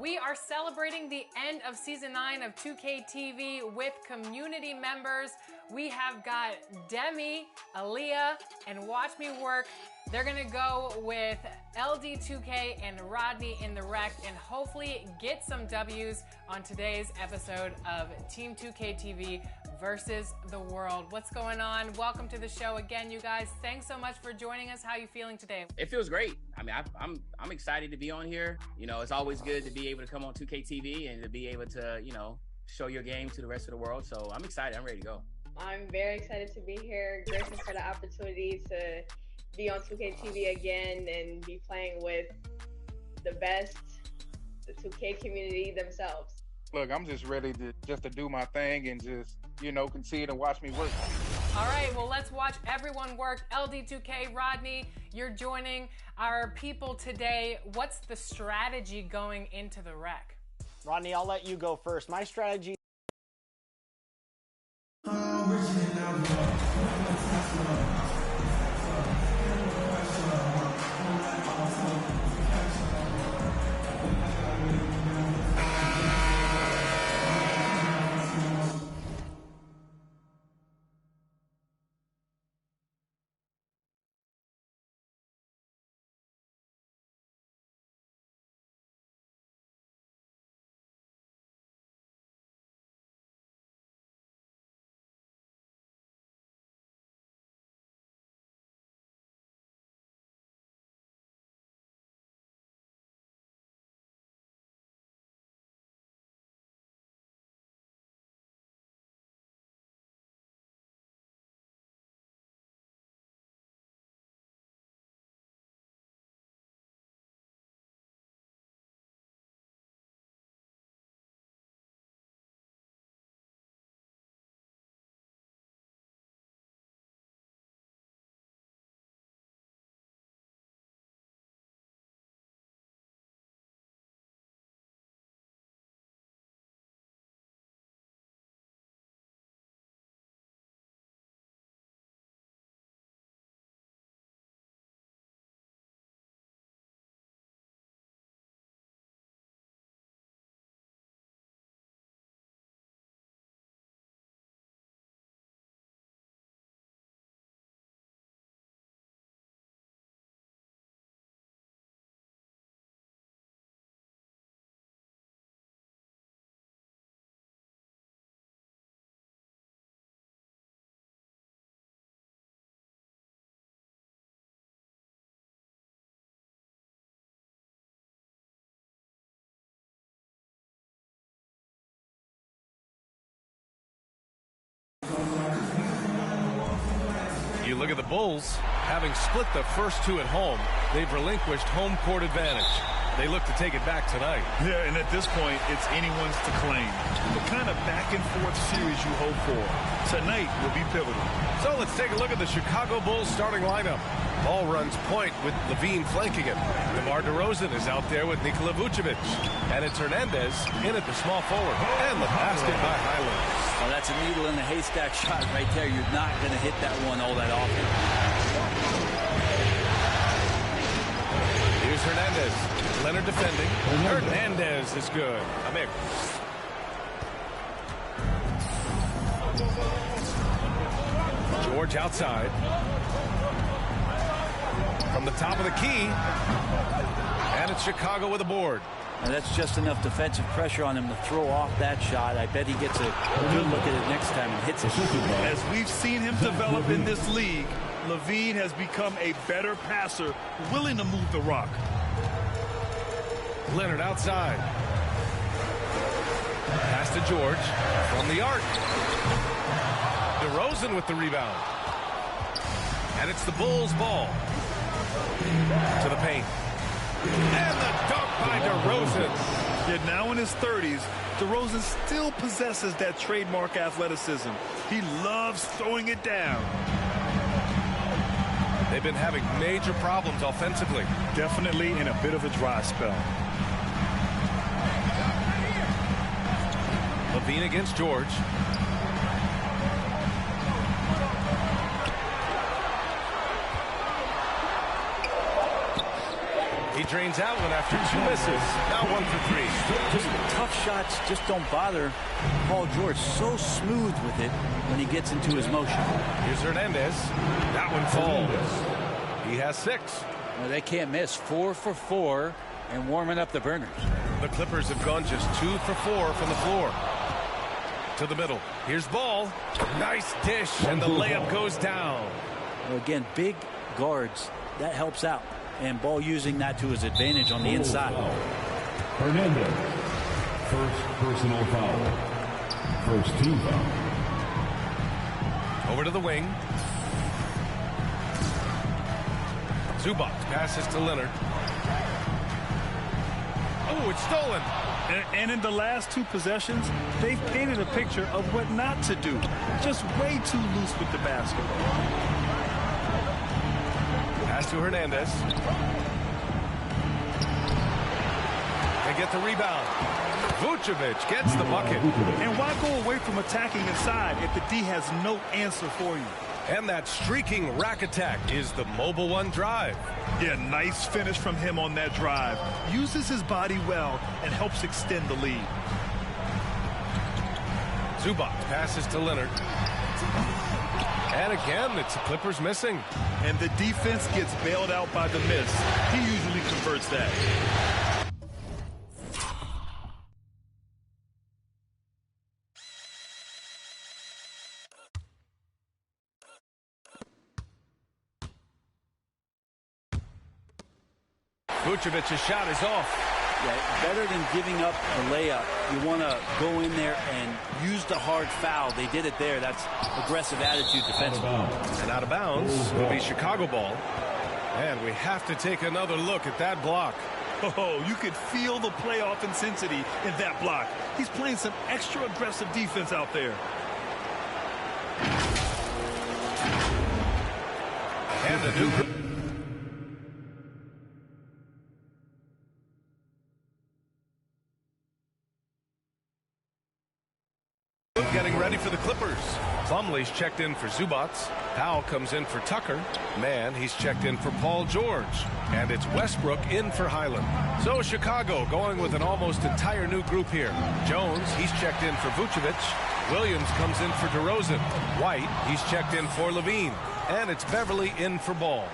We are celebrating the end of Season 9 of 2K TV with community members. We have got Demi, Aaliyah, and Watch Me Work. They're gonna go with LD2K and Rodney in the rec and hopefully get some W's on today's episode of Team 2K TV versus the world. What's going on? Welcome to the show again, you guys. Thanks so much for joining us. How are you feeling today? It feels great. I mean, I'm excited to be on here. You know, it's always good to be able to come on 2K TV and to be able to, you know, show your game to the rest of the world. So I'm excited. I'm ready to go. I'm very excited to be here. Grateful for the opportunity to be on 2K TV again and be playing with the best, the 2K community themselves. Look, I'm just ready to do my thing and just, you know, concede and watch me work. All right, well, let's watch everyone work. LD2K, Rodney, you're joining our people today. What's the strategy going into the rec? Rodney, I'll let you go first. My strategy. You look at the Bulls, having split the first two at home, they've relinquished home court advantage. They look to take it back tonight. Yeah, and at this point, it's anyone's to claim. The kind of back-and-forth series you hope for. Tonight will be pivotal. So let's take a look at the Chicago Bulls starting lineup. Ball runs point with Levine flanking him. DeMar DeRozan is out there with Nikola Vucevic. And it's Hernandez in at the small forward. And the basket by Highland. Well, that's a needle in the haystack shot right there. You're not going to hit that one all that often. Here's Hernandez. Leonard defending. Hernandez is good. Amir. George outside. From the top of the key. And it's Chicago with a board. And that's just enough defensive pressure on him to throw off that shot. I bet he gets a good look at it next time and hits it. As we've seen him develop in this league, Levine has become a better passer, willing to move the rock. Leonard outside. Pass to George from the arc. DeRozan with the rebound. And it's the Bulls' ball. To the paint. And the dunk by DeRozan. Yet now in his 30s, DeRozan still possesses that trademark athleticism. He loves throwing it down. They've been having major problems offensively. Definitely in a bit of a dry spell. Levine against George. He drains that one after 2 misses. Now 1 for 3. Just tough shots just don't bother Paul George. So smooth with it when he gets into his motion. Here's Hernandez. That one falls. He has 6. Well, they can't miss. 4 for 4 and warming up the burners. The Clippers have gone just 2 for 4 from the floor. To the middle. Here's Ball. Nice dish, and the layup goes down. Well, again, big guards. That helps out. And Ball using that to his advantage on the inside. Hernandez. First personal foul. First team foul. Over to the wing. Zubac passes to Leonard. Oh, it's stolen. And in the last 2 possessions, they've painted a picture of what not to do. Just way too loose with the basketball. Pass to Hernandez. They get the rebound. Vucevic gets the bucket. And why go away from attacking inside if the D has no answer for you? And that streaking rack attack is the Mobile One drive. Yeah, nice finish from him on that drive. Uses his body well and helps extend the lead. Zubac passes to Leonard. And again, it's the Clippers missing. And the defense gets bailed out by the miss. He usually converts that. Vucevic's shot is off. Yeah, better than giving up the layup. You want to go in there and use the hard foul. They did it there. That's aggressive attitude defensively. And out of bounds will be Chicago ball. And we have to take another look at that block. Oh, you could feel the playoff intensity in that block. He's playing some extra aggressive defense out there. And the new... Getting ready for the Clippers. Plumlee's checked in for Zubac. Powell comes in for Tucker. Mann, he's checked in for Paul George. And it's Westbrook in for Highland. So Chicago going with an almost entire new group here. Jones, he's checked in for Vucevic. Williams comes in for DeRozan. White, he's checked in for Levine. And it's Beverly in for Ball.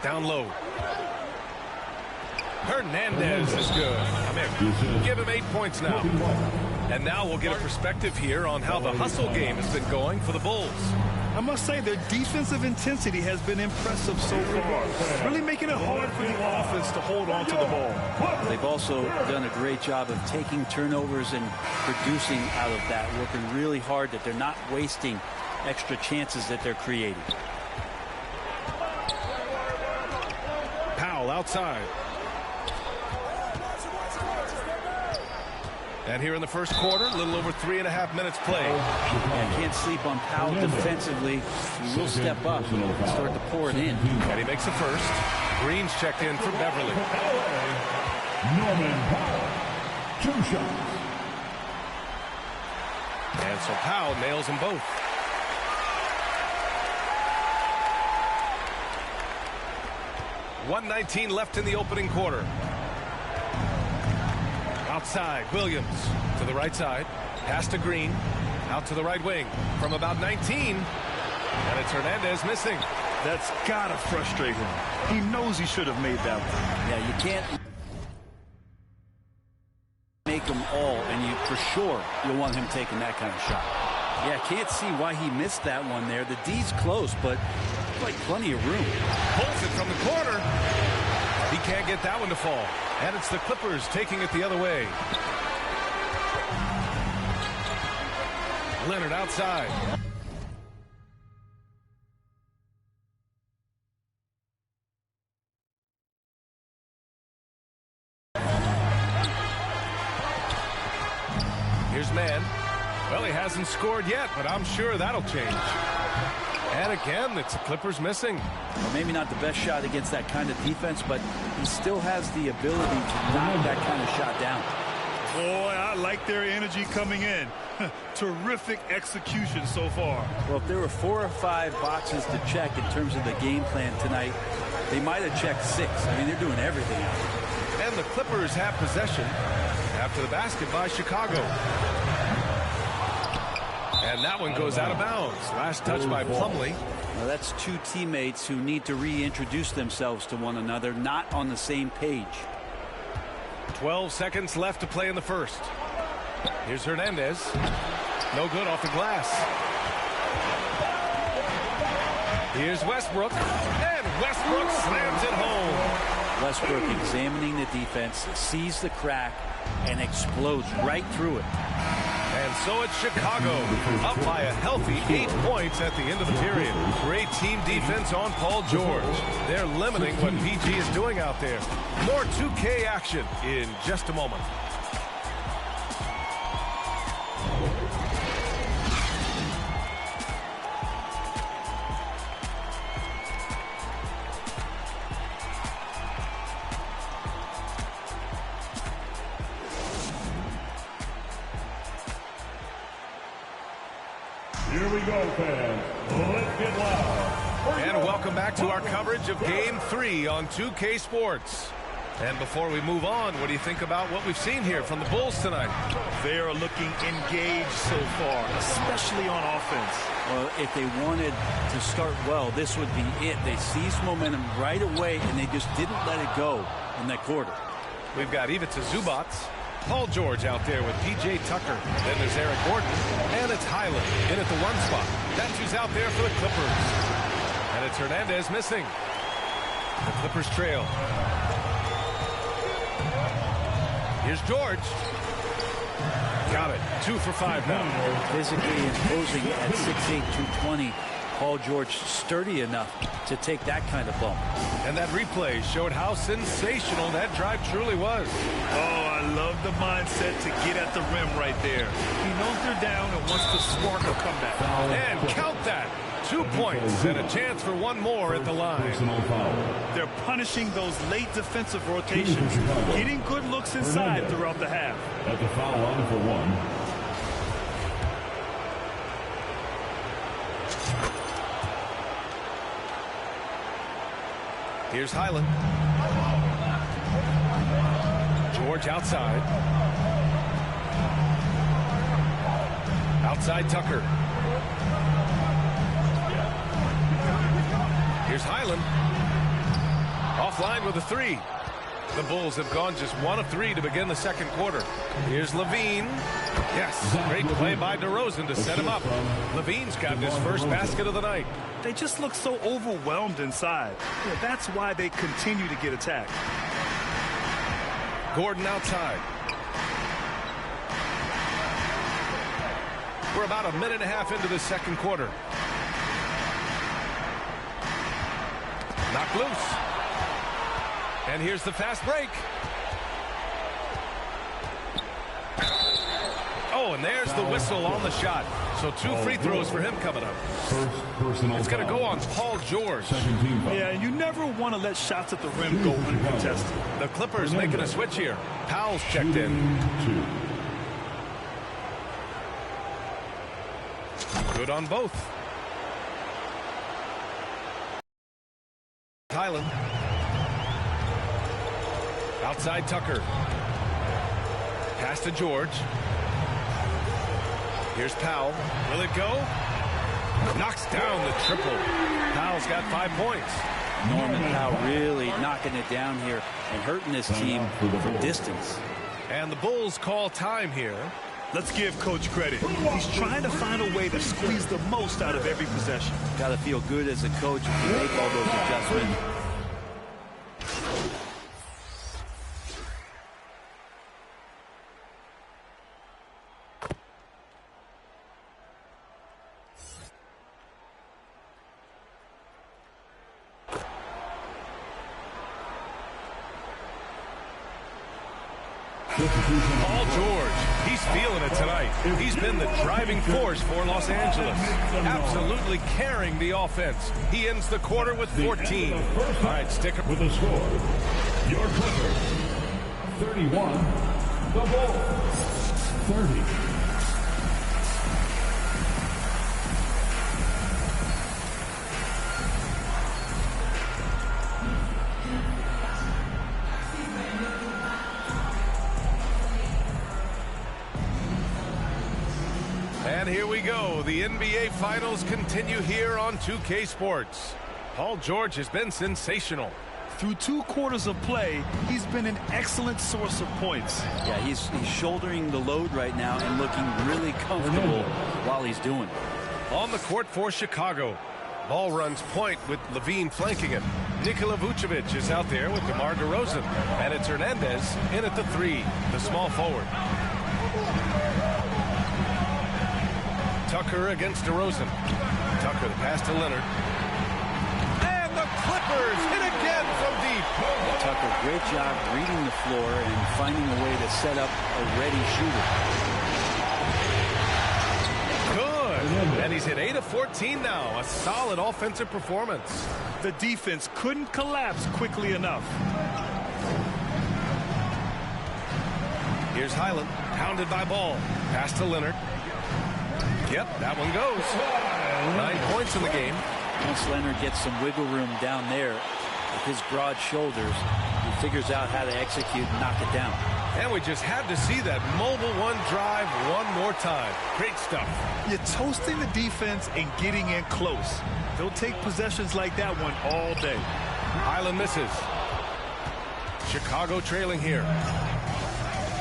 Down low. Hernandez is good. Give him 8 points now. And now we'll get a perspective here on how the hustle game has been going for the Bulls. I must say their defensive intensity has been impressive so far. Really making it hard for the offense to hold on to the ball. They've also done a great job of taking turnovers and producing out of that, working really hard that they're not wasting extra chances that they're creating. Powell outside. And here in the first quarter, a little over 3.5 minutes played. Yeah, can't sleep on Powell defensively. He will step up and start to pour it in. And he makes the first. Green's checked in for Beverly. Norman Powell. 2 shots. And so Powell nails them both. .119 left in the opening quarter. Outside, Williams to the right side. Pass to Green. Out to the right wing. From about 19. And it's Hernandez missing. That's got to frustrate him. He knows he should have made that one. Yeah, you can't make them all, and you for sure you'll want him taking that kind of shot. Yeah, can't see why he missed that one there. The D's close, but like plenty of room. Pulls it from the corner. He can't get that one to fall. And it's the Clippers taking it the other way. Leonard outside. Here's Mann. Well, he hasn't scored yet, but I'm sure that'll change. And again, it's the Clippers missing. Well, maybe not the best shot against that kind of defense, but he still has the ability to knock that kind of shot down. Boy, I like their energy coming in. Terrific execution so far. Well, if there were 4 or 5 boxes to check in terms of the game plan tonight, they might have checked 6. I mean, they're doing everything out there. And the Clippers have possession after the basket by Chicago. And that one goes out of bounds. Last touch by Plumlee. Well, that's 2 teammates who need to reintroduce themselves to one another, not on the same page. 12 seconds left to play in the first. Here's Hernandez. No good off the glass. Here's Westbrook. And Westbrook slams it home. Westbrook examining the defense, sees the crack, and explodes right through it. And so it's Chicago, up by a healthy 8 points at the end of the period. Great team defense on Paul George. They're limiting what PG is doing out there. More 2K action in just a moment. Here we go, fans. Let's get loud. And welcome back to our coverage of Game 3 on 2K Sports. And before we move on, what do you think about what we've seen here from the Bulls tonight? They are looking engaged so far, especially on offense. Well, if they wanted to start well, this would be it. They seized momentum right away, and they just didn't let it go in that quarter. We've got Ivica Zubac, Paul George out there with P.J. Tucker. Then there's Eric Gordon, and it's Highland in at the 1 spot. That's who's out there for the Clippers. And it's Hernandez missing. The Clippers trail. Here's George. Got it. 2 for 5 now. Physically imposing at 6'8", 220. Paul George sturdy enough to take that kind of bump. And that replay showed how sensational that drive truly was. Oh, I love the mindset to get at the rim right there. He knows they're down and wants to spark a comeback. And count that. 2 points and a chance for one more at the line. They're punishing those late defensive rotations, getting good looks inside throughout the half. At the foul line for 1. Here's Highland. George outside. Outside Tucker. Here's Highland. Offline with a 3. The Bulls have gone just 1 of 3 to begin the second quarter. Here's Levine. Yes, great play by DeRozan to set him up. Levine's got his first basket of the night. They just look so overwhelmed inside. Yeah, that's why they continue to get attacked. Gordon outside. We're about a minute and a half into the second quarter. Knocked loose. And here's the fast break. Oh, and there's the whistle on the shot. So 2 free throws for him coming up. It's going to go on Paul George. Yeah, you never want to let shots at the rim go uncontested. The Clippers making a switch here. Powell's checked in. Good on both. Highland. Outside Tucker. Pass to George. Here's Powell. Will it go? Knocks down the triple. Powell's got 5 points. Norman Powell really knocking it down here and hurting this team from distance. And the Bulls call time here. Let's give Coach credit. He's trying to find a way to squeeze the most out of every possession. Got to feel good as a coach to make all those adjustments. Paul George, he's feeling it tonight. He's been the driving force for Los Angeles, absolutely carrying the offense. He ends the quarter with 14. All right, stick with the score. Your Clippers, 31, The Bulls, 30. And here we go. The NBA Finals continue here on 2K Sports. Paul George has been sensational. Through 2 quarters of play, he's been an excellent source of points. Yeah, he's shouldering the load right now and looking really comfortable while he's doing it. On the court for Chicago. Ball runs point with Levine flanking him. Nikola Vucevic is out there with DeMar DeRozan. And it's Hernandez in at the 3, the small forward. Tucker against DeRozan. Tucker, the pass to Leonard. And the Clippers hit again from deep. Tucker, great job reading the floor and finding a way to set up a ready shooter. Good. And he's hit 8 of 14 now. A solid offensive performance. The defense couldn't collapse quickly enough. Here's Highland, pounded by Ball. Pass to Leonard. Yep, that one goes. 9 points in the game. Once Leonard gets some wiggle room down there with his broad shoulders, he figures out how to execute and knock it down. And we just had to see that mobile one drive one more time. Great stuff. You're toasting the defense and getting in close. They'll take possessions like that one all day. Highland misses. Chicago trailing here.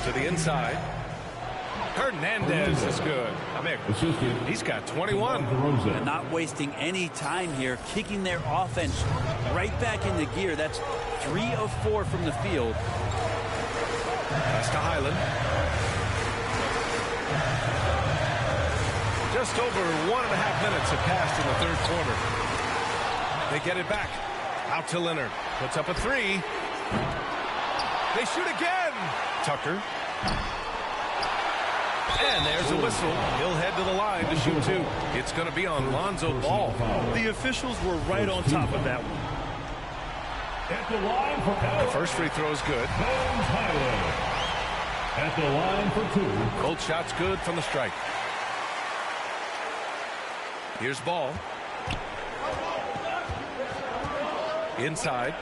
To the inside. Hernandez is good. He's got 21. And not wasting any time here, kicking their offense right back into gear. That's 3 of 4 from the field. Pass to Highland. Just over 1.5 minutes have passed in the 3rd quarter. They get it back. Out to Leonard. Puts up a 3. They shoot again. Tucker. And there's a whistle. He'll head to the line to shoot 2. It's going to be on Lonzo Ball. The officials were right on top of that one. At the line for The first free throw is good. At the line for 2. Cold shot's good from the strike. Here's Ball. Inside.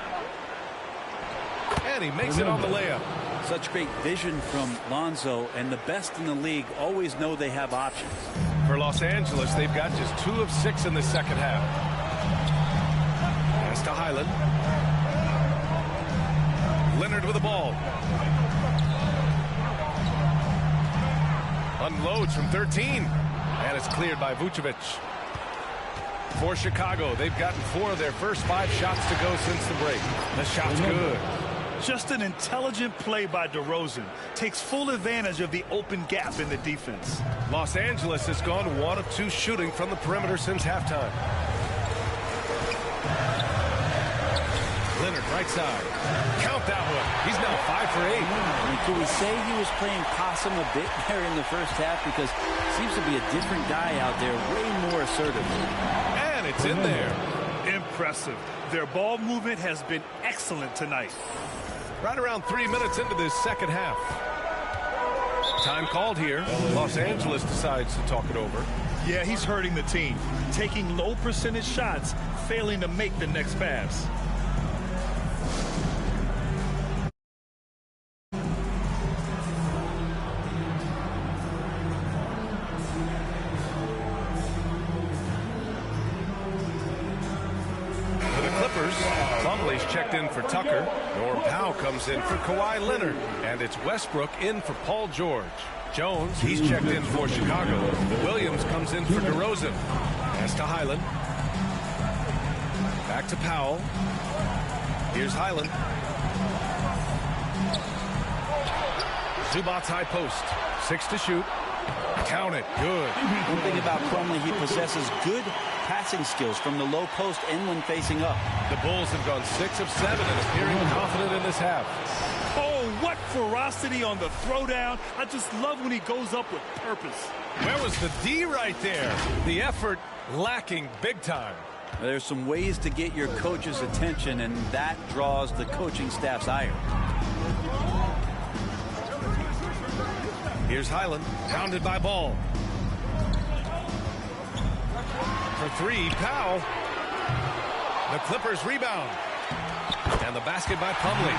And he makes it on the layup. Such great vision from Lonzo, and the best in the league always know they have options. For Los Angeles, they've got just 2 of 6 in the second half. Pass to Highland. Leonard with the ball. Unloads from 13. And it's cleared by Vucevic. For Chicago, they've gotten 4 of their first 5 shots to go since the break. The shot's good. Just an intelligent play by DeRozan. Takes full advantage of the open gap in the defense. Los Angeles has gone 1 of 2 shooting from the perimeter since halftime. Leonard right side. Count that one. He's now 5 for 8. And could we say he was playing possum a bit there in the first half? Because seems to be a different guy out there, way more assertive. And it's in there. Impressive. Their ball movement has been excellent tonight. Right around 3 minutes into this second half. Time called here. Los Angeles decides to talk it over. Yeah, he's hurting the team. Taking low percentage shots, failing to make the next pass. Checked in for Tucker. Norm Powell comes in for Kawhi Leonard. And it's Westbrook in for Paul George. Jones, he's checked in for Chicago. Williams comes in for DeRozan. Pass to Highland. Back to Powell. Here's Highland. Zubac's high post. 6 to shoot. Count it. Good. One thing about Crumley, he possesses good passing skills from the low post and when facing up. The Bulls have gone 6 of 7 and appearing confident in this half. Oh, what ferocity on the throwdown. I just love when he goes up with purpose. Where was the D right there? The effort lacking big time. There's some ways to get your coach's attention, and that draws the coaching staff's ire. Here's Highland, pounded by Ball. For three, Powell. The Clippers rebound. And the basket by Plumlee.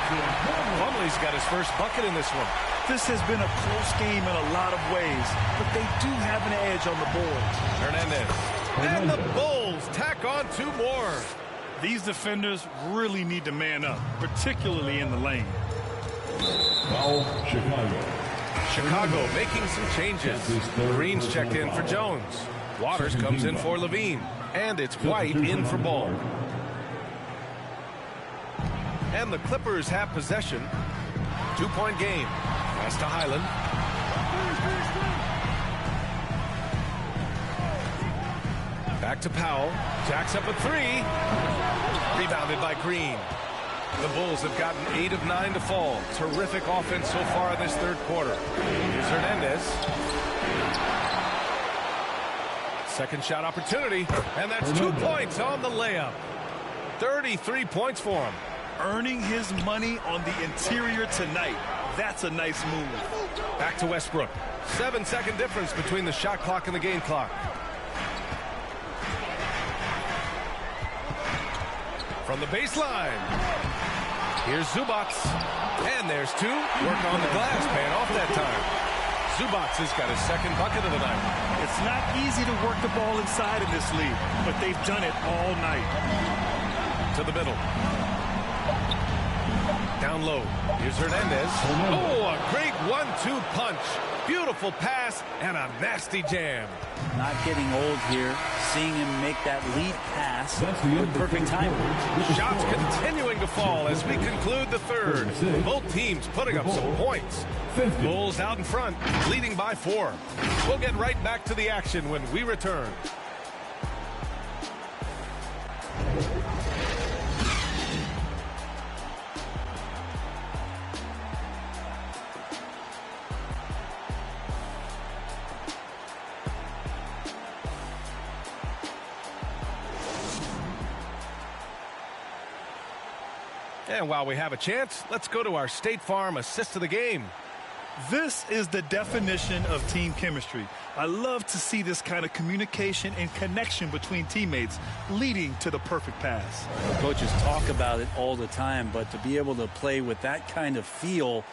Plumlee's got his first bucket in this one. This has been a close game in a lot of ways, but they do have an edge on the boards. Hernandez. And the Bulls tack on 2 more. These defenders really need to man up, particularly in the lane. Foul, Chicago. Chicago making some changes. Green's checked in for Jones. Waters comes in for Levine. And it's White in for Ball. And the Clippers have possession. 2-point game. Pass to Highland. Back to Powell. Jacks up a 3. Rebounded by Green. The Bulls have gotten 8 of 9 to fall. Terrific offense so far in this third quarter. Here's Hernandez. Second shot opportunity. And that's 2 points on the layup. 33 points for him. Earning his money on the interior tonight. That's a nice move. Back to Westbrook. 7-second difference between the shot clock and the game clock. From the baseline. Here's Zubats. And there's 2. Work on the glass, paying off that time. Zubats has got his second bucket of the night. It's not easy to work the ball inside in this league, but they've done it all night. To the middle. Down low. Here's Hernandez. Oh, a great 1-2 punch. Beautiful pass and a nasty jam. Not getting old here. Seeing him make that lead pass with perfect timing. Shots continuing to fall as we conclude the third. Both teams putting up some points. Bulls out in front, leading by 4. We'll get right back to the action when we return. And while we have a chance, let's go to our State Farm assist of the game. This is the definition of team chemistry. I love to see this kind of communication and connection between teammates leading to the perfect pass. Coaches talk about it all the time, but to be able to play with that kind of feel,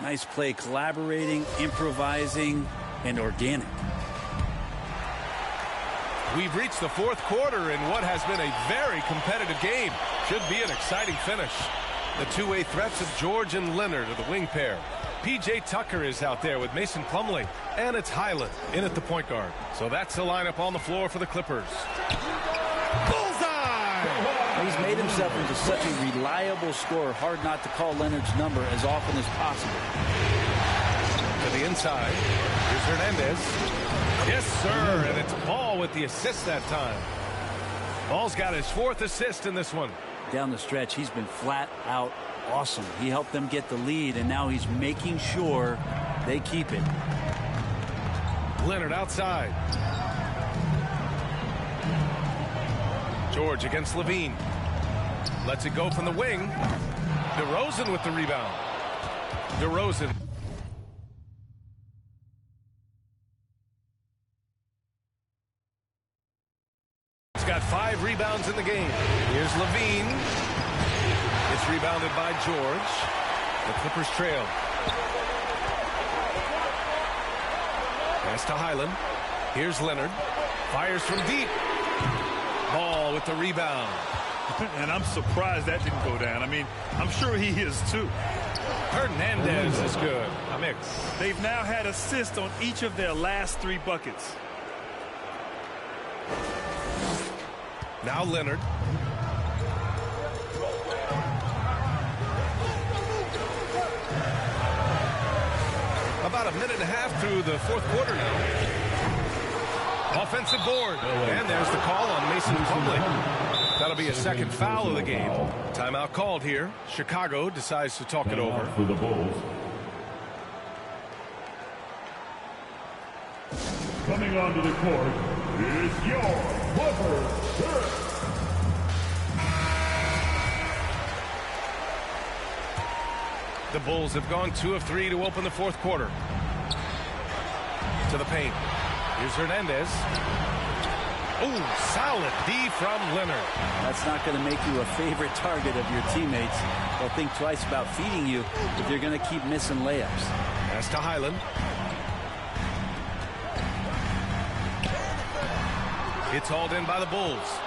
nice play, collaborating, improvising, and organic. We've reached the fourth quarter in what has been a very competitive game. Should be an exciting finish. The two-way threats of George and Leonard are the wing pair. P.J. Tucker is out there with Mason Plumlee. And it's Highland in at the point guard. So that's the lineup on the floor for the Clippers. Bullseye! He's made himself into such a reliable scorer. Hard not to call Leonard's number as often as possible. To the inside. Here's Hernandez. Yes, sir, and it's Ball with the assist that time. Ball's got his 4th assist in this one. Down the stretch, he's been flat out awesome. He helped them get the lead, and now he's making sure they keep it. Leonard outside. George against Levine. Lets it go from the wing. DeRozan with the rebound. DeRozan. Got 5 rebounds in the game. Here's Levine. It's rebounded by George. The Clippers trail. Pass to Highland. Here's Leonard. Fires from deep. Ball with the rebound. And I'm surprised that didn't go down. I mean, I'm sure he is too. Hernandez is good. A mix. They've now had assists on each of their last 3 buckets. Now Leonard. About a minute and a half through the fourth quarter now. Offensive board. And there's the call on Mason Plumlee. That'll be a second foul of the game. Timeout called here. Chicago decides to talk it over. For the Bulls. Coming onto the court is your Clippers. The Bulls have gone 2 of 3 to open the fourth quarter. to the paint. Here's Hernandez. Ooh, solid D from Leonard. That's not going to make you a favorite target of your teammates. They'll think twice about feeding you if you're going to keep missing layups. Pass to Highland. It's hauled in by the Bulls.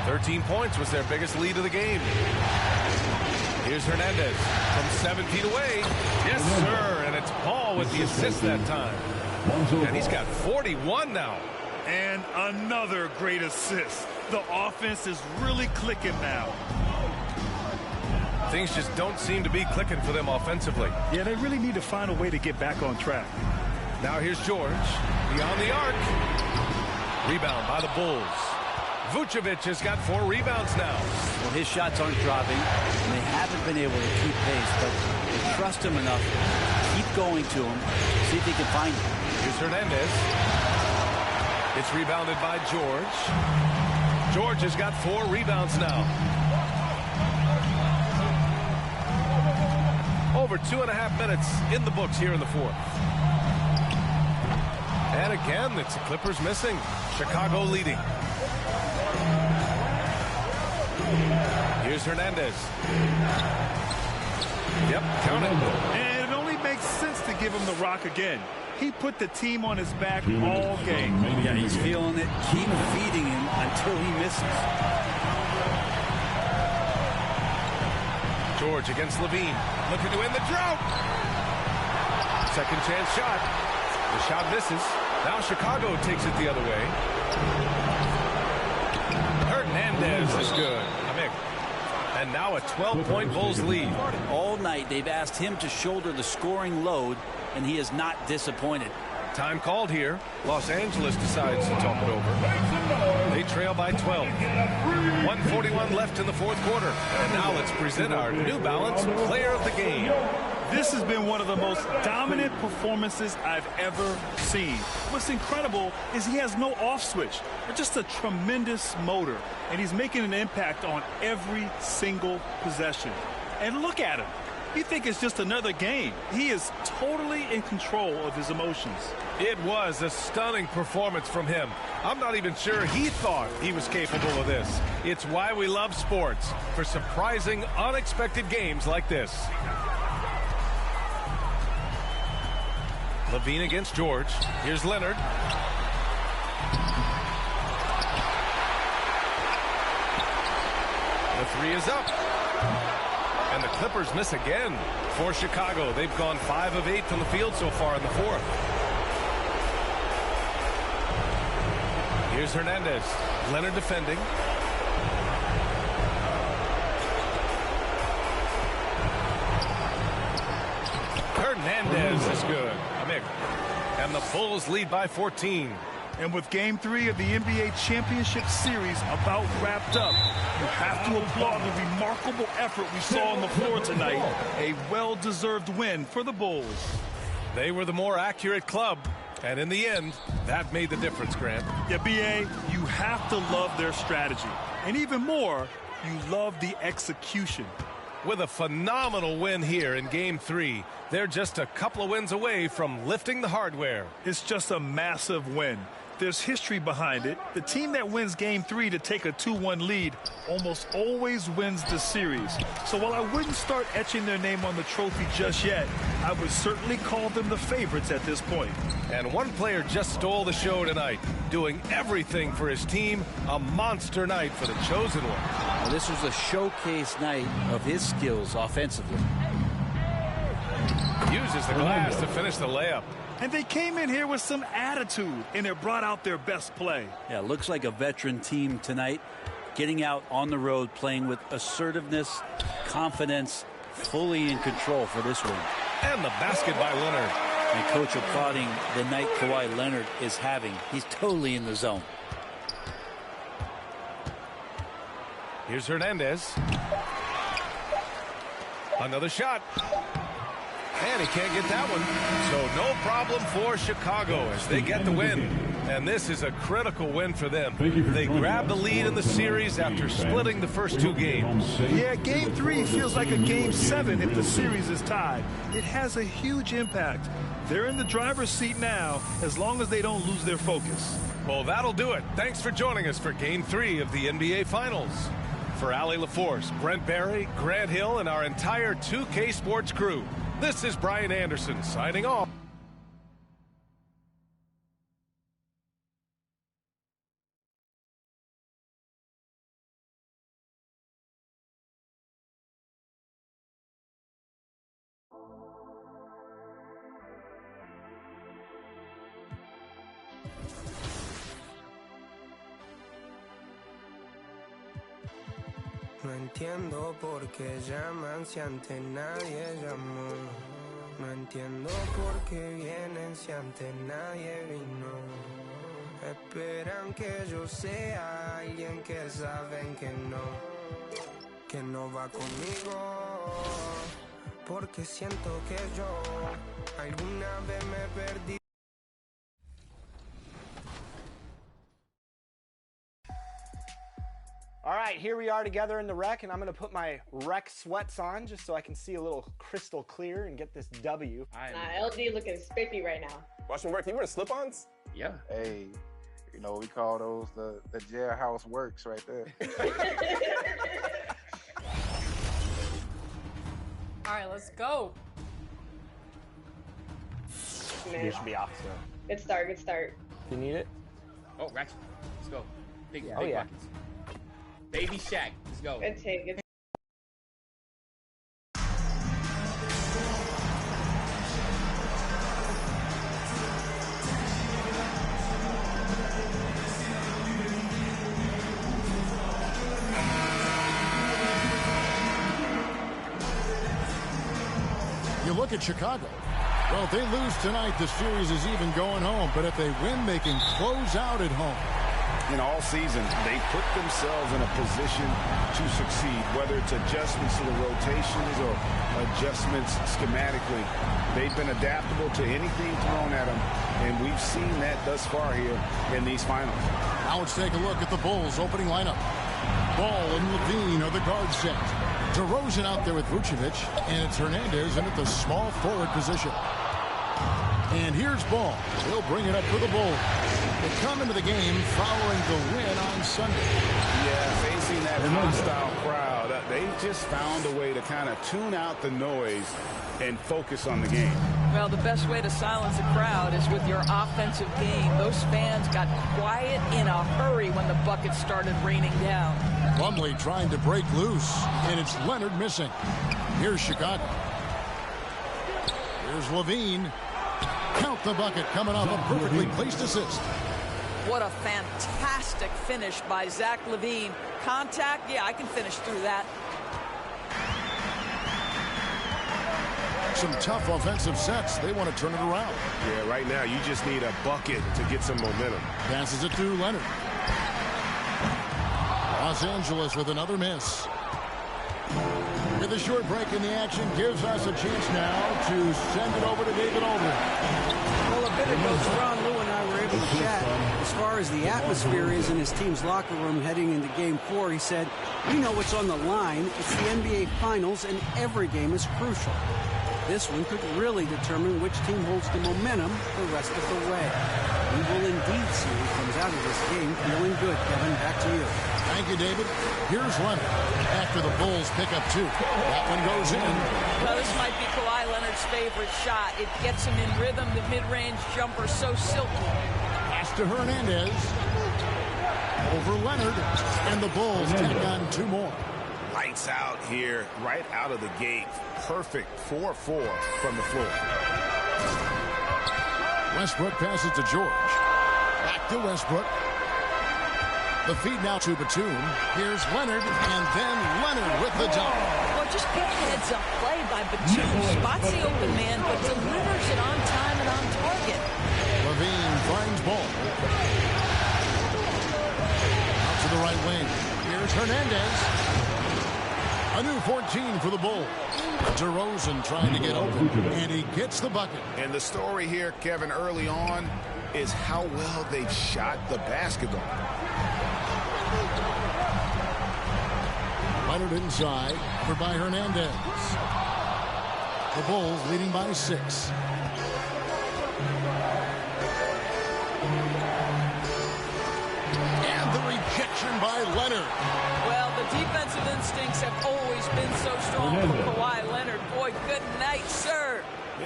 13 points was their biggest lead of the game. Here's Hernandez from 7 feet away. Yes, sir. And it's Paul with the assist that time. And he's got 41 now. And another great assist. The offense is really clicking now. Things just don't seem to be clicking for them offensively. Yeah, they really need to find a way to get back on track. Now here's George. Beyond the arc. Rebound by the Bulls. Vucevic has got 4 rebounds now. Well, his shots aren't dropping, and they haven't been able to keep pace, but they trust him enough to keep going to him, see if they can find him. Here's Hernandez. It's rebounded by George. George has got 4 rebounds now. Over 2.5 minutes in the books here in the fourth. And again, it's the Clippers missing. Chicago leading. Here's Hernandez. Yep, count it. And it only makes sense to give him the rock again. He put the team on his back all game. Yeah, he's feeling it. Keep feeding him until he misses. George against Levine. Looking to win the drought. Second chance shot. The shot misses. Now Chicago takes it the other way. Hernandez is good. And now a 12-point Bulls lead. All night they've asked him to shoulder the scoring load, and he is not disappointed. Time called here. Los Angeles decides to talk it over. They trail by 12. 1:41 left in the fourth quarter. And now let's present our New Balance Player of the Game. This has been one of the most dominant performances I've ever seen. What's incredible is he has no off switch, but just a tremendous motor, and he's making an impact on every single possession. And look at him. You think it's just another game. He is totally in control of his emotions. It was a stunning performance from him. I'm not even sure he thought he was capable of this. It's why we love sports, for surprising, unexpected games like this. Levine against George. Here's Leonard. The 3 is up. And the Clippers miss again for Chicago. They've gone 5 of 8 from the field so far in the fourth. Here's Hernandez. Leonard defending. Hernandez is good. And the Bulls lead by 14. And with Game 3 of the NBA Championship Series about wrapped up, you have to applaud the remarkable effort we saw on the floor tonight. A well-deserved win for the Bulls. They were the more accurate club, and in the end, that made the difference, Grant. Yeah, B.A., you have to love their strategy. And even more, you love the execution. With a phenomenal win here in Game 3, they're just a couple of wins away from lifting the hardware. It's just a massive win. There's history behind it. The team that wins Game 3 to take a 2-1 lead almost always wins the series. So while I wouldn't start etching their name on the trophy just yet, I would certainly call them the favorites at this point. And one player just stole the show tonight, doing everything for his team. A monster night for the chosen one. Well, this was a showcase night of his skills offensively. Uses the glass to finish the layup. And they came in here with some attitude, and it brought out their best play. Yeah, looks like a veteran team tonight, getting out on the road, playing with assertiveness, confidence, fully in control for this win. And the basket by Leonard. And coach applauding the night Kawhi Leonard is having. He's totally in the zone. Here's Hernandez. Another shot. And he can't get that one. So no problem for Chicago as they get the win. And this is a critical win for them. They grabbed the lead in the series after splitting the first 2 games. Yeah, Game 3 feels like a Game 7 if the series is tied. It has a huge impact. They're in the driver's seat now, as long as they don't lose their focus. Well, that'll do it. Thanks for joining us for Game 3 of the NBA Finals. For Ali LaForce, Brent Barry, Grant Hill, and our entire 2K Sports crew, this is Brian Anderson signing off. No entiendo por qué llaman si antes nadie llamó. No entiendo por qué vienen si antes nadie vino. Esperan que yo sea alguien que saben que no va conmigo. Porque siento que yo alguna vez me perdí. All right, here we are together in the rec, and I'm going to put my rec sweats on just so I can see a little crystal clear and get this W. LD looking spiffy right now. Watching work, you wearing slip-ons? Yeah. Hey, you know, we call those the jailhouse works right there. All right, let's go. You should be off, so. Good start, good start. You need it? Oh, Ratchet. Let's go. Big Oh, yeah. buckets. Baby Shaq. Let's go. Good take. Good. You look at Chicago. Well, if they lose tonight, the series is even going home. But if they win, they can close out at home. In all seasons, they put themselves in a position to succeed, whether it's adjustments to the rotations or adjustments schematically. They've been adaptable to anything thrown at them, and we've seen that thus far here in these finals. Now let's take a look at the Bulls' opening lineup. Ball and Levine are the guard set. DeRozan out there with Vucevic, and it's Hernandez in at the small forward position. And here's Ball. He'll bring it up for the Bulls. They come into the game following the win on Sunday. Yeah, facing that hostile crowd, they just found a way to kind of tune out the noise and focus on the game. Well, the best way to silence a crowd is with your offensive game. Those fans got quiet in a hurry when the buckets started raining down. Plumlee trying to break loose, and it's Leonard missing. Here's Chicago. Here's Levine. Count the bucket coming off a perfectly placed assist. What a fantastic finish by Zach LaVine. Contact, yeah, I can finish through that. Some tough offensive sets. They want to turn it around. Yeah, right now you just need a bucket to get some momentum. Passes it to Leonard. Los Angeles with another miss. With a short break in the action, gives us a chance now to send it over to David Aldridge. Well, a bit ago, Ron Lou and I were able to chat. As far as the atmosphere is in his team's locker room heading into Game 4, he said, "We know what's on the line. It's the NBA Finals, and every game is crucial. This one could really determine which team holds the momentum the rest of the way. We will indeed see who comes out of this game feeling good." Kevin, back to you. Thank you, David. Here's Leonard after the Bulls pick up 2. That one goes in. Well, this might be Kawhi Leonard's favorite shot. It gets him in rhythm. The mid-range jumper so silky. Pass to Hernandez. Over Leonard. And the Bulls take on 2 more. Lights out here, right out of the gate. Perfect 4-4 from the floor. Westbrook passes to George. Back to Westbrook. The feed now to Batum. Here's Leonard, and then Leonard with the dunk. Well, just big heads-up play by Batum. Spots the open man, but delivers it on time and on target. Levine finds Ball. Out to the right wing. Here's Hernandez. A new 14 for the Bulls. DeRozan trying to get open, and he gets the bucket. And the story here, Kevin, early on, is how well they've shot the basketball. Leonard inside, covered by Hernandez. The Bulls leading by 6. And the rejection by Leonard. Well, the defensive instincts have always been so strong for Kawhi Leonard. Boy, good night, sir.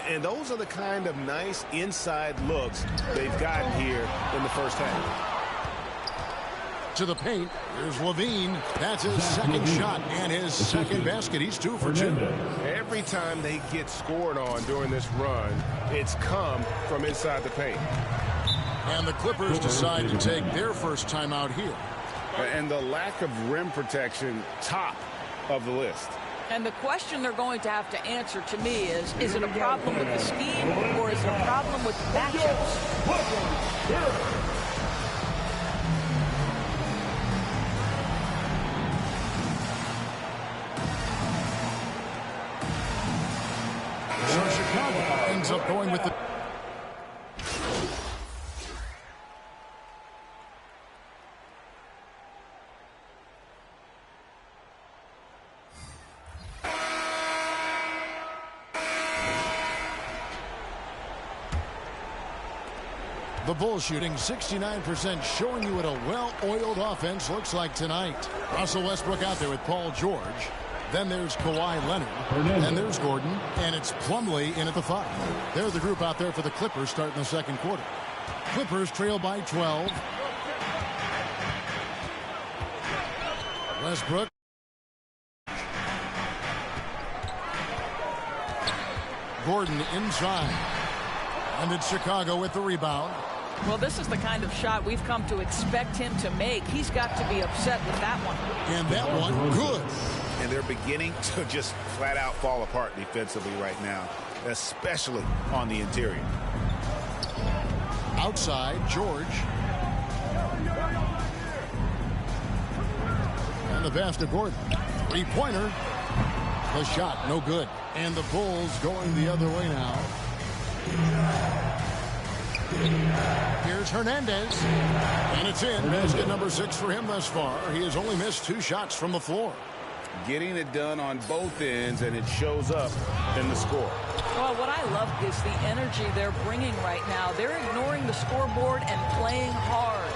And those are the kind of nice inside looks they've gotten here in the first half. To the paint, here's Levine. That's his second shot and his second basket. He's 2 for 2. Every time they get scored on during this run, it's come from inside the paint. And the Clippers decide to take their first timeout here. And the lack of rim protection, top of the list. And the question they're going to have to answer to me is it a problem with the scheme or is it a problem with matchups? So Chicago ends up going with the... The Bulls shooting 69%, showing you what a well-oiled offense looks like tonight. Russell Westbrook out there with Paul George. Then there's Kawhi Leonard. And there's Gordon. And it's Plumlee in at the 5. They're the group out there for the Clippers starting the second quarter. Clippers trail by 12. Westbrook. Gordon inside. And it's Chicago with the rebound. Well, this is the kind of shot we've come to expect him to make. He's got to be upset with that one. And that one, good. And they're beginning to just flat out fall apart defensively right now, especially on the interior. Outside, George. And the pass to Gordon. 3-pointer. The shot, no good. And the Bulls going the other way now. Here's Hernandez. And it's in. Basket number 6 for him thus far. He has only missed 2 shots from the floor. Getting it done on both ends, and it shows up in the score. Well, what I love is the energy they're bringing right now. They're ignoring the scoreboard and playing hard.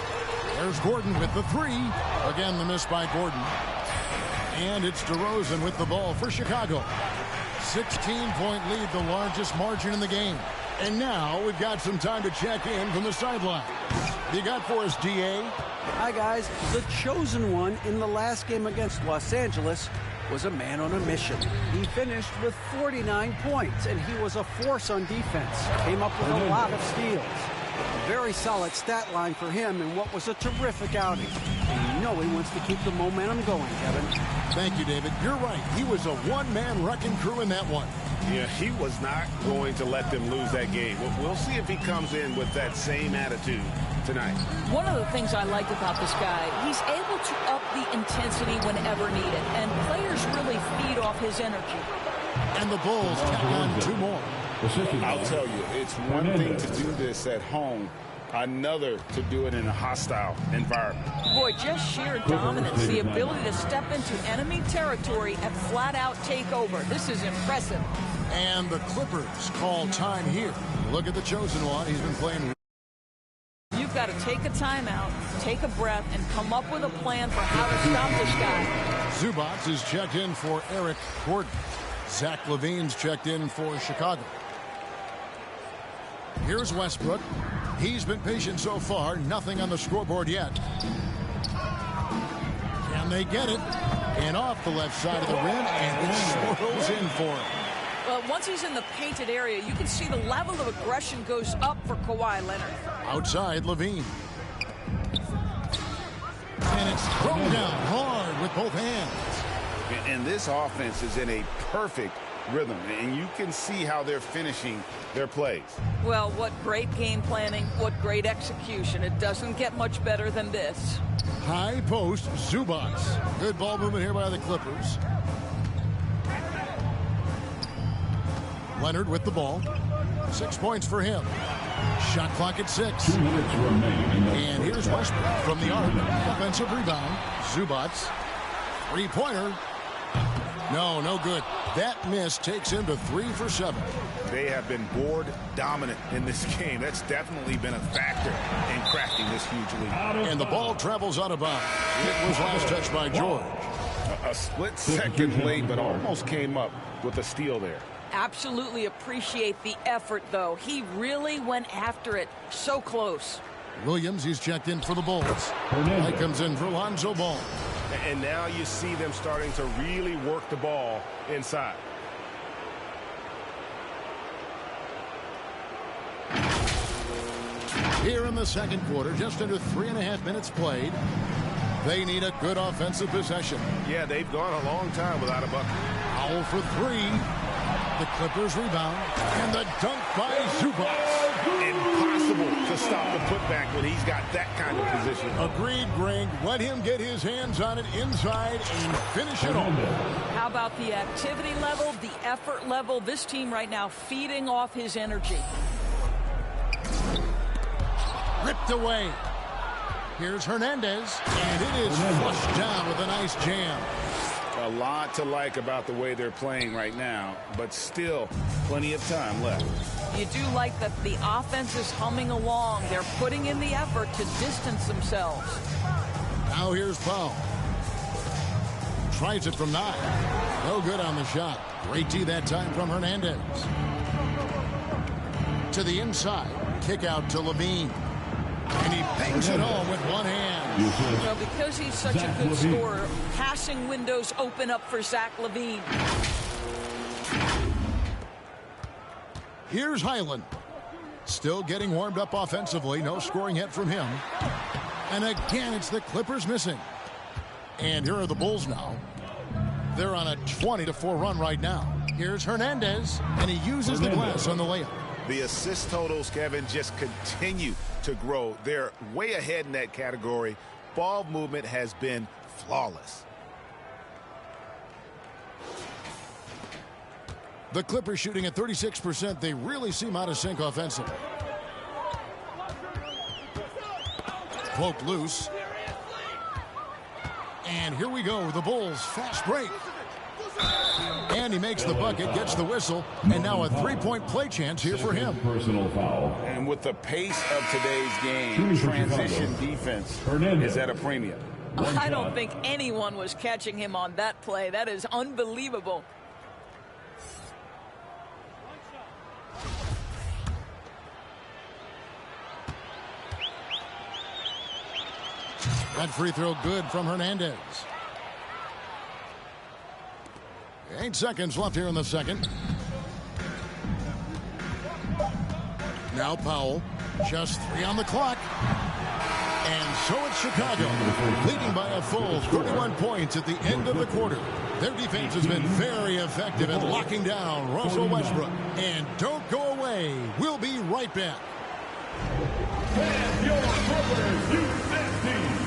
There's Gordon with the 3. Again, the miss by Gordon. And it's DeRozan with the ball for Chicago. 16-point lead, the largest margin in the game. And now we've got some time to check in from the sideline. You got for us, DA? Hi, guys. The chosen one in the last game against Los Angeles was a man on a mission. He finished with 49 points, and he was a force on defense. Came up with a lot of steals. A very solid stat line for him in what was a terrific outing. And you know he wants to keep the momentum going, Kevin. Thank you, David. You're right. He was a one-man wrecking crew in that one. Yeah, he was not going to let them lose that game. We'll see if he comes in with that same attitude tonight. One of the things I like about this guy, he's able to up the intensity whenever needed, and players really feed off his energy. And the Bulls tack on 2 more. I'll tell you, it's one thing to do this at home, another to do it in a hostile environment. Boy, just sheer dominance, the ability to step into enemy territory and flat out take over. This is impressive. And the Clippers call time here. Look at the chosen one. He's been playing. You've got to take a timeout, take a breath, and come up with a plan for how to stop this guy. Zubac is checked in for Eric Gordon. Zach LaVine's checked in for Chicago. Here's Westbrook. He's been patient so far. Nothing on the scoreboard yet. Can they get it? And off the left side of the rim, and it swirls in for him. Well, once he's in the painted area, you can see the level of aggression goes up for Kawhi Leonard. Outside, Levine. And it's thrown down hard with both hands. And this offense is in a perfect rhythm, and you can see how they're finishing their plays. Well, what great game planning, what great execution. It doesn't get much better than this. High post, Zubac. Good ball movement here by the Clippers. Leonard with the ball. 6 points for him. Shot clock at 6. 2 minutes remaining. And here's Westbrook from the arc. Offensive rebound. Zubats. Three-pointer. No good. That miss takes him to 3 for 7. They have been board dominant in this game. That's definitely been a factor in cracking this huge lead. And the ball travels out of bounds. It was last touched by George. A split second late, but almost came up with a steal there. Absolutely appreciate the effort, though. He really went after it. So close. Williams, he's checked in for the Bulls. That comes in for Lonzo Ball. And now you see them starting to really work the ball inside. Here in the second quarter, just under 3.5 minutes played. They need a good offensive possession. Yeah, they've gone a long time without a bucket. Foul for 3. The Clippers rebound. And the dunk by Zubats. Impossible to stop the putback when he's got that kind of position. Agreed, Greg. Let him get his hands on it inside and finish it off. How about the activity level, the effort level? This team right now feeding off his energy. Ripped away. Here's Hernandez, and it is flushed down with a nice jam. A lot to like about the way they're playing right now, but still plenty of time left. You do like that the offense is humming along. They're putting in the effort to distance themselves. Now here's Powell. Tries it from 9. No good on the shot. Great D that time from Hernandez. To the inside. Kick out to Levine. And he bangs it home with one hand. You know, because he's such a good scorer, passing windows open up for Zach LaVine. Here's Highland. Still getting warmed up offensively. No scoring yet from him. And again, it's the Clippers missing. And here are the Bulls now. They're on a 20-4 run right now. Here's Hernandez, and he uses the glass on the layup. The assist totals, Kevin, just continue to grow. They're way ahead in that category. Ball movement has been flawless. The Clippers shooting at 36%. They really seem out of sync offensively. Cloak loose. And here we go. The Bulls fast break. And he makes the bucket, gets the whistle, and now a three-point play chance here for him. Personal foul. And with the pace of today's game, transition defense is at a premium. I don't think anyone was catching him on that play. That is unbelievable. That free throw good from Hernandez. 8 seconds left here in the second. Now Powell. Just 3 on the clock. And so it's Chicago, leading by a full 31 points at the end of the quarter. Their defense has been very effective at locking down Russell Westbrook. And don't go away. We'll be right back. And your Clippers, U-16.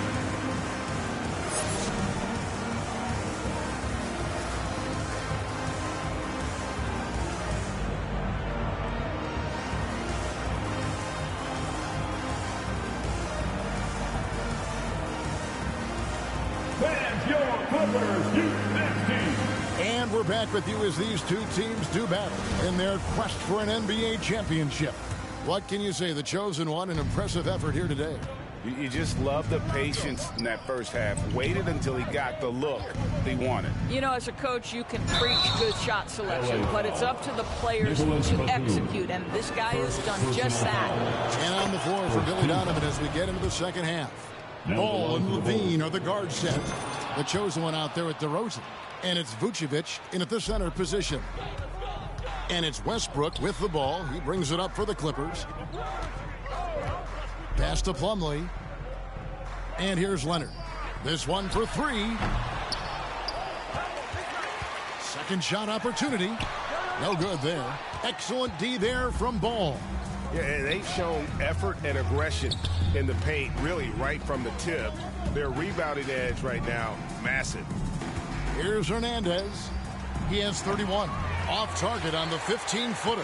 And we're back with you as these two teams do battle in their quest for an NBA championship. What can you say? The chosen one, an impressive effort here today. You just love the patience in that first half. Waited until he got the look he wanted. You know, as a coach, you can preach good shot selection, but it's up to the players to execute, and this guy has done just that. And on the floor for Billy Donovan as we get into the second half. Ball and Levine are the guard set. The chosen one out there at DeRozan. And it's Vucevic in at the center position. And it's Westbrook with the ball. He brings it up for the Clippers. Pass to Plumlee. And here's Leonard. This one for 3. Second shot opportunity. No good there. Excellent D there from Ball. Yeah, and they've shown effort and aggression in the paint, really right from the tip. Their rebounding edge right now, massive. Here's Hernandez. He has 31. Off target on the 15-footer.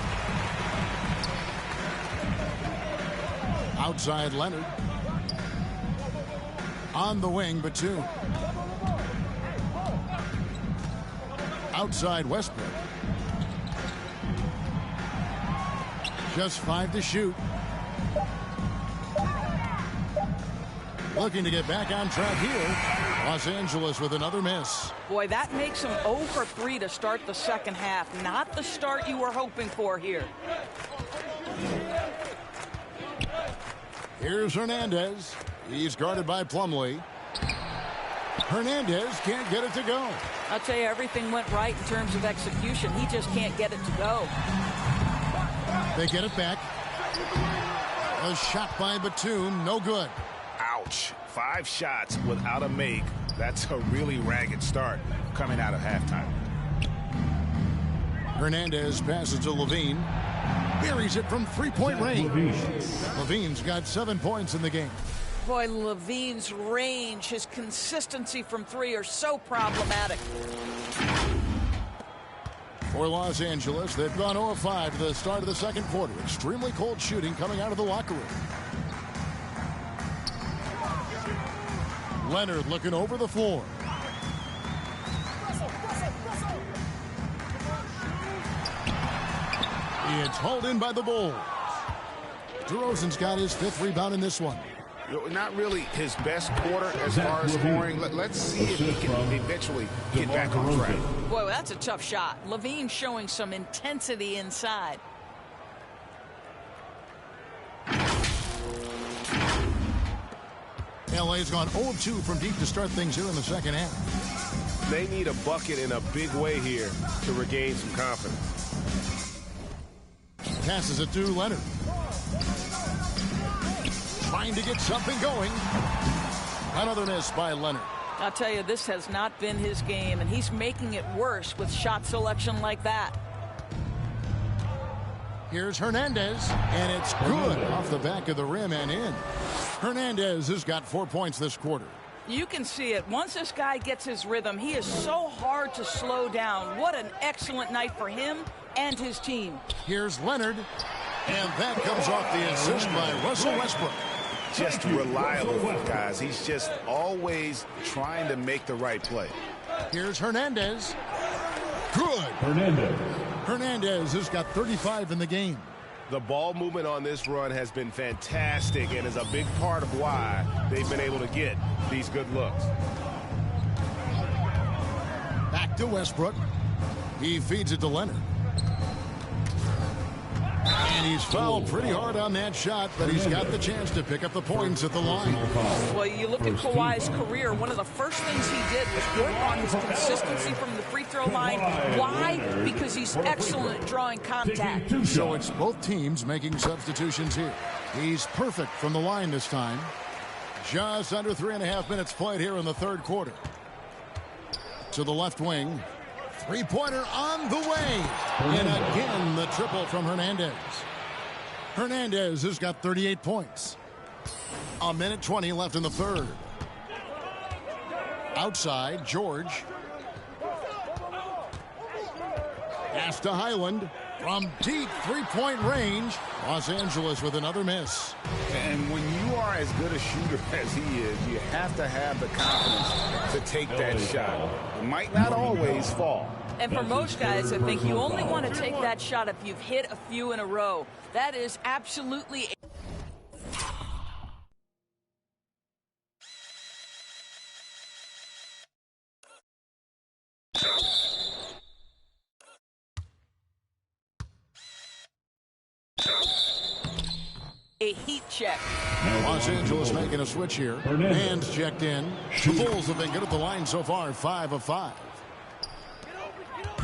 Outside Leonard. On the wing, Batum. Outside Westbrook. Just 5 to shoot. Looking to get back on track here. Los Angeles with another miss. Boy, that makes him 0 for 3 to start the second half. Not the start you were hoping for here. Here's Hernandez. He's guarded by Plumlee. Hernandez can't get it to go. I'll tell you, everything went right in terms of execution. He just can't get it to go. They get it back. A shot by Batum, no good. Ouch. 5 shots without a make. That's a really ragged start coming out of halftime. Hernandez passes to Levine. Buries it from three-point range. Levine's got 7 points in the game. Boy, Levine's range, his consistency from 3 are so problematic. For Los Angeles, they've gone 0-5 to the start of the second quarter. Extremely cold shooting coming out of the locker room. Leonard looking over the floor. It's hauled in by the Bulls. DeRozan's got his 5th rebound in this one. Not really his best quarter as far as scoring. Let's see if he can eventually get back on track. Boy, that's a tough shot. Levine showing some intensity inside. LA's gone 0-2 from deep to start things here in the second half. They need a bucket in a big way here to regain some confidence. Passes it to Leonard. Trying to get something going. Another miss by Leonard. I'll tell you, this has not been his game, and he's making it worse with shot selection like that. Here's Hernandez, and it's good off the back of the rim and in. Hernandez has got 4 points this quarter. You can see it. Once this guy gets his rhythm, he is so hard to slow down. What an excellent night for him and his team. Here's Leonard, and that comes off the assist by Russell Westbrook. Just reliable, guys. He's just always trying to make the right play. Here's Hernandez. Good. Hernandez has got 35 in the game. The ball movement on this run has been fantastic and is a big part of why they've been able to get these good looks. Back to Westbrook. He feeds it to Leonard. And he's fouled pretty hard on that shot, but he's got the chance to pick up the points at the line. Well, you look at Kawhi's career, one of the first things he did was work on his consistency from the free throw line. Why? Because he's excellent at drawing contact. So it's both teams making substitutions here. He's perfect from the line this time. Just under 3.5 minutes played here in the third quarter. To the left wing. Three-pointer on the way. And again, the triple from Hernandez. Hernandez has got 38 points. 1:20 left in the third. Outside, George. Pass to Highland. From deep three-point range, Los Angeles with another miss. And when you are as good a shooter as he is, you have to have the confidence to take that shot. It might not always fall. And for most guys, I think you only want to take that shot if you've hit a few in a row. That is absolutely... a heat check. Los Angeles making a switch here. Hands checked in. The Bulls have been good at the line so far, 5 of 5.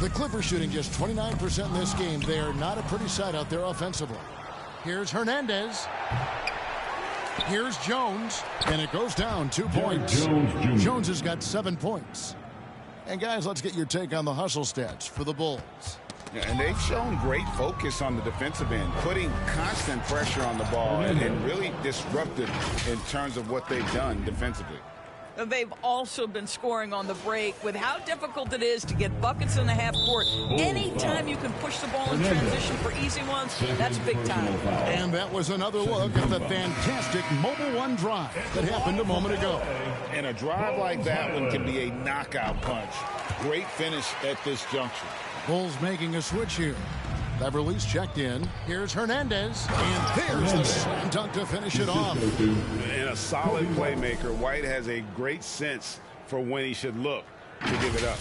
The Clippers shooting just 29% in this game. They are not a pretty sight out there offensively. Here's Hernandez. Here's Jones. And it goes down 2 points. Jones has got 7 points. And guys, let's get your take on the hustle stats for the Bulls. And they've shown great focus on the defensive end, putting constant pressure on the ball and really disruptive in terms of what they've done defensively. They've also been scoring on the break. With how difficult it is to get buckets in the half court, anytime you can push the ball in transition for easy ones, that's big time. And that was another look at the fantastic Mobile One drive that happened a moment ago. And a drive like that one can be a knockout punch. Great finish at this juncture. Bulls making a switch here. Beverly's checked in. Here's Hernandez. And there's the slam dunk to finish it off. And a solid playmaker, White has a great sense for when he should look to give it up.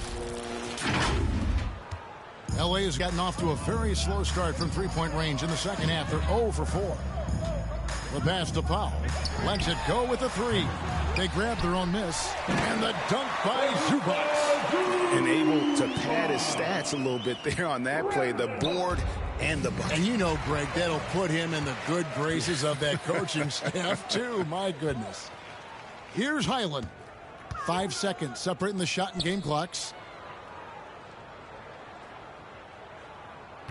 LA has gotten off to a very slow start from three-point range in the second half. They're 0 for 4. The pass to Powell. Lets it go with the three. They grab their own miss. And the dunk by Zubac. And able to pad his stats a little bit there on that play. The board and the bucket. And you know, Greg, that'll put him in the good graces of that coaching staff, too. My goodness. Here's Highland. 5 seconds separating the shot and game clocks.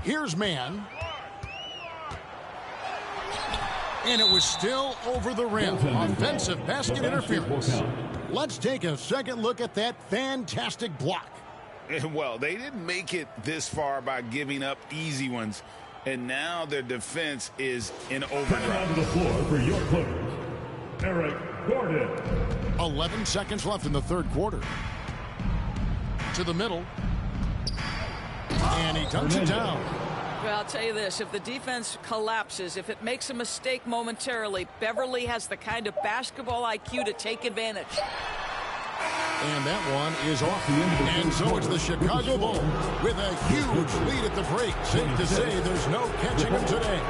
Here's Mann. And it was still over the rim. Offensive basket interference. Let's take a second look at that fantastic block. Well, they didn't make it this far by giving up easy ones. And now their defense is in overdrive. On the floor for your players, Eric Gordon. 11 seconds left in the third quarter. To the middle. And he dunks it down. Well, I'll tell you this, if the defense collapses, if it makes a mistake momentarily, Beverly has the kind of basketball IQ to take advantage. And that one is off. And so it's the Chicago Bulls with a huge lead at the break. Safe to say there's no catching them today.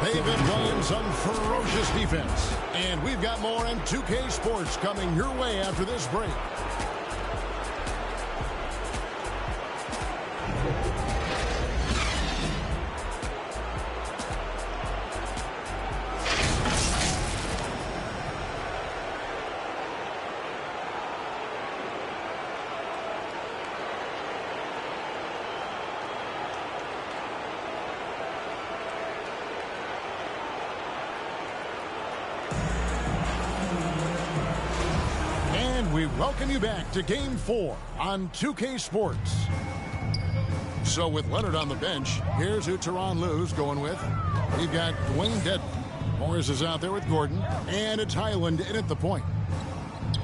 They've been playing some ferocious defense. And we've got more on 2K Sports coming your way after this break. We welcome you back to Game 4 on 2K Sports. So with Leonard on the bench, here's who Tyronn Lue's going with. We've got Dwayne Dedmon. Morris is out there with Gordon. And it's Highland in at the point.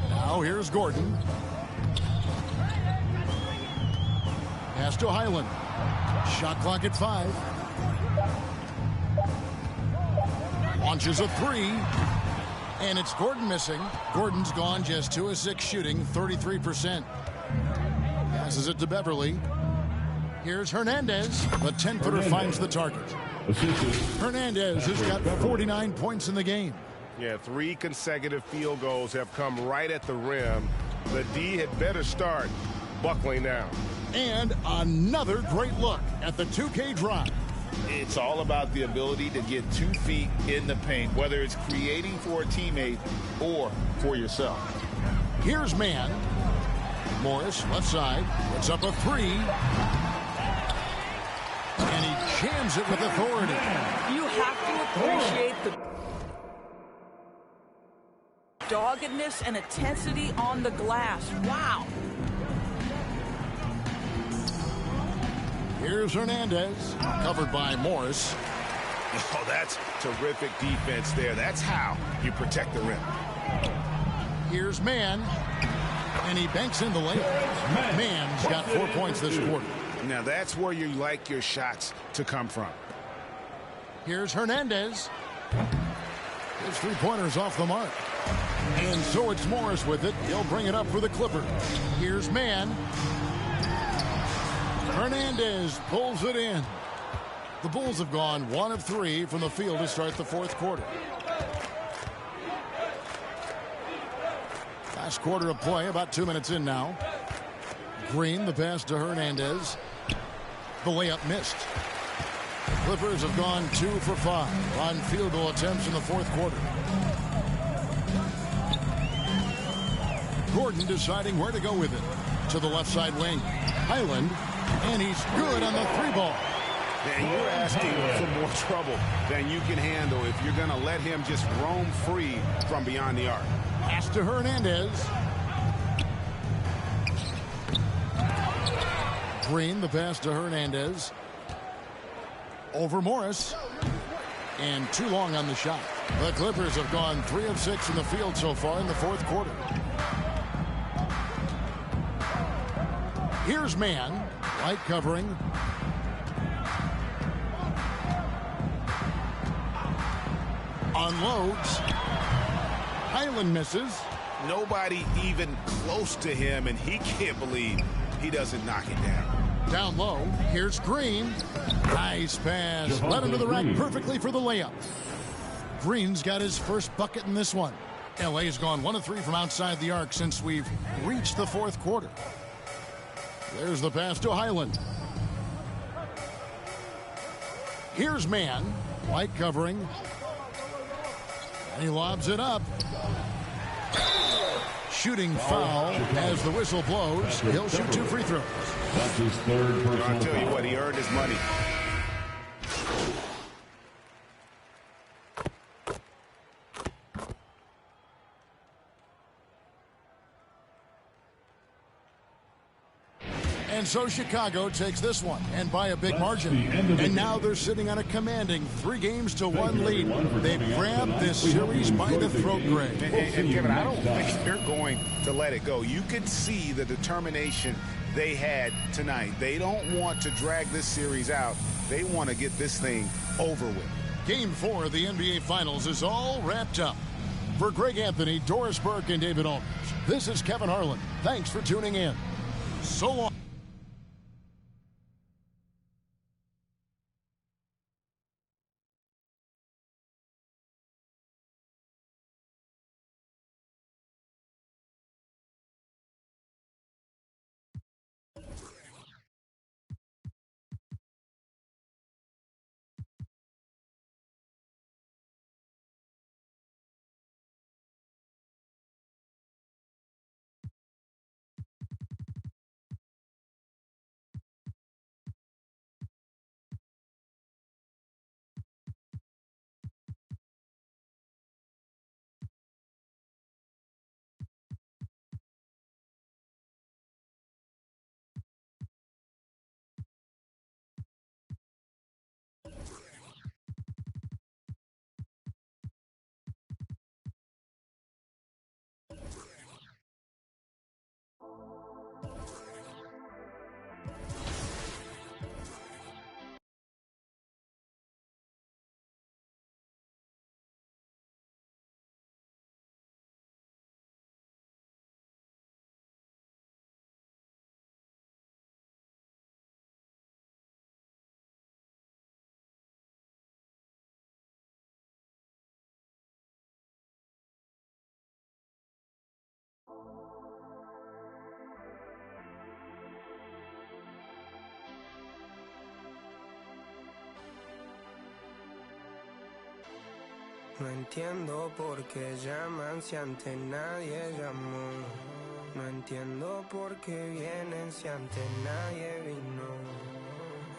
Now here's Gordon. Pass to Highland. Shot clock at 5. Launches a 3. And it's Gordon missing. Gordon's gone just 2 of 6 shooting, 33%. Passes it to Beverly. Here's Hernandez. The 10-footer finds the target. Hernandez has got 49 points in the game. Yeah, 3 consecutive field goals have come right at the rim. The D had better start buckling down. And another great look at the 2K drive. It's all about the ability to get 2 feet in the paint, whether it's creating for a teammate or for yourself. Here's Mann. Morris, left side, puts up a 3. And he jams it with authority. You have to appreciate the doggedness and intensity on the glass. Wow. Here's Hernandez, covered by Morris. Oh, that's terrific defense there. That's how you protect the rim. Here's Mann, and he banks in the layup. Mann's got 4 points this quarter. Now that's where you like your shots to come from. Here's Hernandez. His three-pointer's off the mark. And so it's Morris with it. He'll bring it up for the Clippers. Here's Mann. Hernandez pulls it in. The Bulls have gone 1 of 3 from the field to start the fourth quarter. Last quarter of play, about 2 minutes in now. Green, the pass to Hernandez. The layup missed. The Clippers have gone 2 for 5 on field goal attempts in the fourth quarter. Gordon deciding where to go with it. To the left side wing. Highland. And he's good on the 3-ball. And you're asking for more trouble than you can handle if you're going to let him just roam free from beyond the arc. Pass to Hernandez. Green, the pass to Hernandez. Over Morris. And too long on the shot. The Clippers have gone 3 of 6 in the field so far in the fourth quarter. Here's man. Light covering. Unloads. Highland misses. Nobody even close to him, and he can't believe he doesn't knock it down. Down low. Here's Green. Nice pass. Led into the rack perfectly for the layup. Green's got his first bucket in this one. LA's gone 1 of 3 from outside the arc since we've reached the fourth quarter. There's the pass to Highland. Here's man. Light covering. And he lobs it up. Shooting foul as the whistle blows. He'll shoot 2 free throws. That's his third personal I'll tell you foul. what, he earned his money. And so Chicago takes this one, and by a big margin. And now they're sitting on a commanding 3-1 lead. They've grabbed this series by the throat, Greg. And Kevin, I don't think they're going to let it go. You could see the determination they had tonight. They don't want to drag this series out. They want to get this thing over with. Game 4 of the NBA Finals is all wrapped up. For Greg Anthony, Doris Burke, and David Aldridge, this is Kevin Harlan. Thanks for tuning in. So long. No entiendo por qué llaman si antes nadie llamó. No entiendo por qué vienen si antes nadie vino.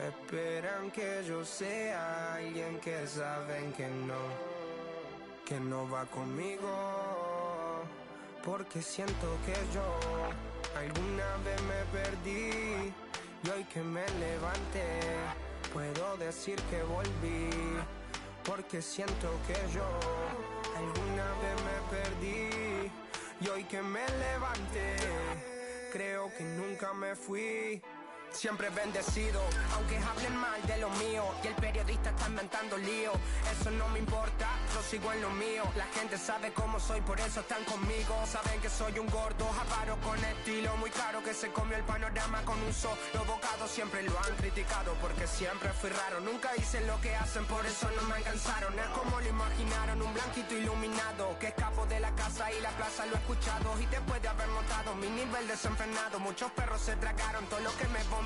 Esperan que yo sea alguien que saben que no va conmigo. Porque siento que yo alguna vez me perdí y hoy que me levanté puedo decir que volví. Porque siento que yo alguna vez me perdí y hoy que me levanté creo que nunca me fui. Siempre bendecido, aunque hablen mal de lo mío y el periodista está inventando lío. Eso no me importa, yo sigo en lo mío. La gente sabe cómo soy, por eso están conmigo. Saben que soy un gordo, avaro con estilo muy caro, que se comió el panorama con un solo bocado. Siempre lo han criticado porque siempre fui raro. Nunca hice lo que hacen, por eso no me alcanzaron. Es como lo imaginaron, un blanquito iluminado que escapo de la casa y la plaza. Lo he escuchado y después de haber notado mi nivel desenfrenado, muchos perros se tragaron todo lo que me vomitaron.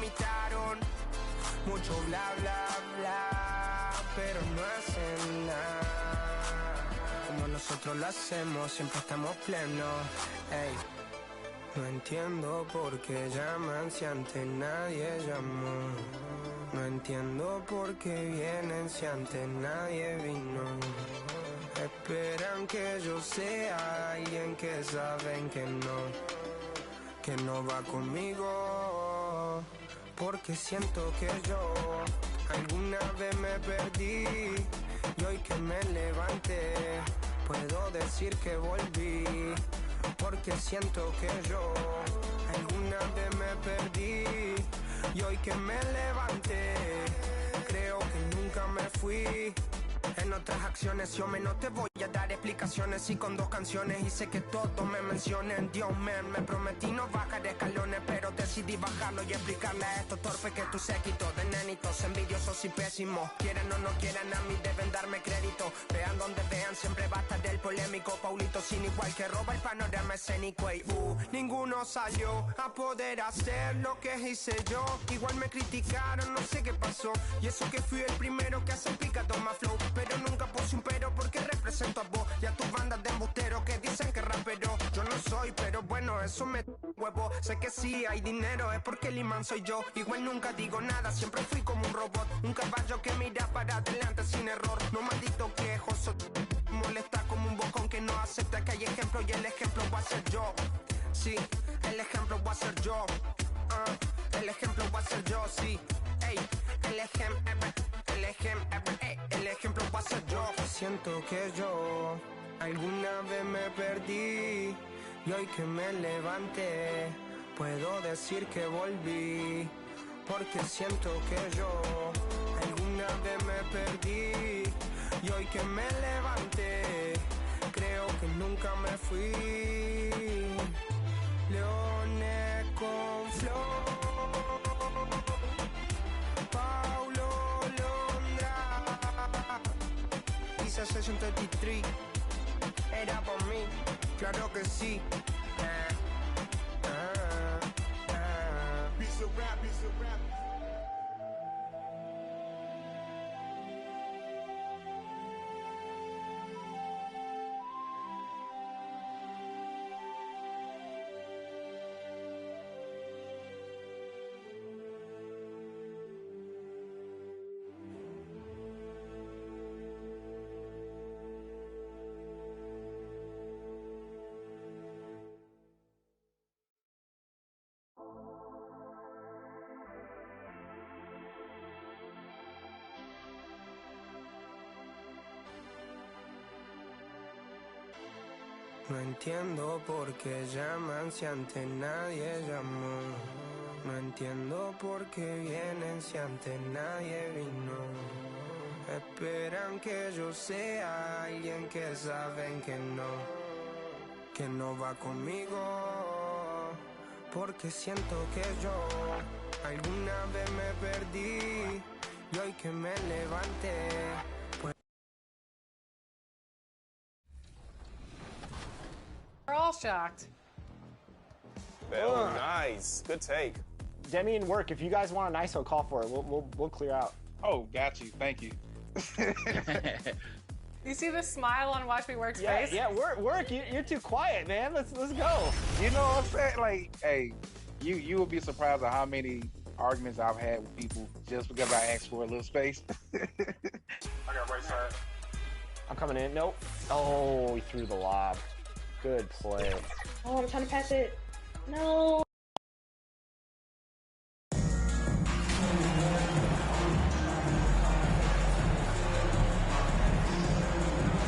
Mucho bla bla bla, pero no hacen nada. Como nosotros lo hacemos, siempre estamos plenos. Ey. No entiendo por qué llaman si antes nadie llamó. No entiendo por qué vienen si antes nadie vino. Esperan que yo sea alguien que saben que no va conmigo. porque siento que yo alguna vez me perdí y hoy que me levanté puedo decir que volví, porque siento que yo alguna vez me perdí y hoy que me levanté creo que nunca me fui. En otras acciones yo me no te voy a dar explicaciones y con 2 canciones hice que todos me mencionen. Dios man, me prometí no bajar escalones, pero decidí bajarlo y explicarle a estos torpes que tu séquito de nenitos envidiosos y pésimos, quieran o no quieran a mí deben darme crédito. Vean donde vean siempre va a estar el polémico Paulito sin igual que roba el panorama escénico. Y ninguno salió a poder hacer lo que hice yo. Igual me criticaron, no sé qué pasó, y eso que fui el primero que hace picado más flow. Pero nunca puse un pero porque represento a vos y a tus bandas de embusteros que dicen que rapero yo no soy, pero bueno, eso me huevo. Sé que sí hay dinero, es porque el imán soy yo. Igual nunca digo nada, siempre fui como un robot, un caballo que mira para adelante sin error. No maldito quejoso, molesta como un bocón que no acepta que hay ejemplo y el ejemplo va a ser yo. Sí, el ejemplo va a ser yo. El ejemplo va a ser yo, sí. Ey, el ejemplo va a ser yo. Siento que yo alguna vez me perdí y hoy que me levanté puedo decir que volví, porque siento que yo alguna vez me perdí y hoy que me levanté creo que nunca me fui. Leones con flow, Paulo Londra, dice Session 33, era por mí, claro que sí. Piece of rap, piece of rap. No entiendo por qué llaman si antes nadie llamó. No entiendo por qué vienen si antes nadie vino. Esperan que yo sea alguien que saben que no va conmigo. Porque siento que yo alguna vez me perdí y hoy que me levanté We're all shocked. Oh, nice. Good take. Demi and Work, if you guys want an ISO, call for it. We'll clear out. Oh, got you. Thank you. You see the smile on Watch Me Work's face? Yeah, Work, you're too quiet, man. Let's go. You know what I'm saying? Like, hey, you will be surprised at how many arguments I've had with people just because I asked for a little space. I got right side. I'm coming in. Nope. Oh, he threw the lob. Good play. Oh, I'm trying to pass it. No.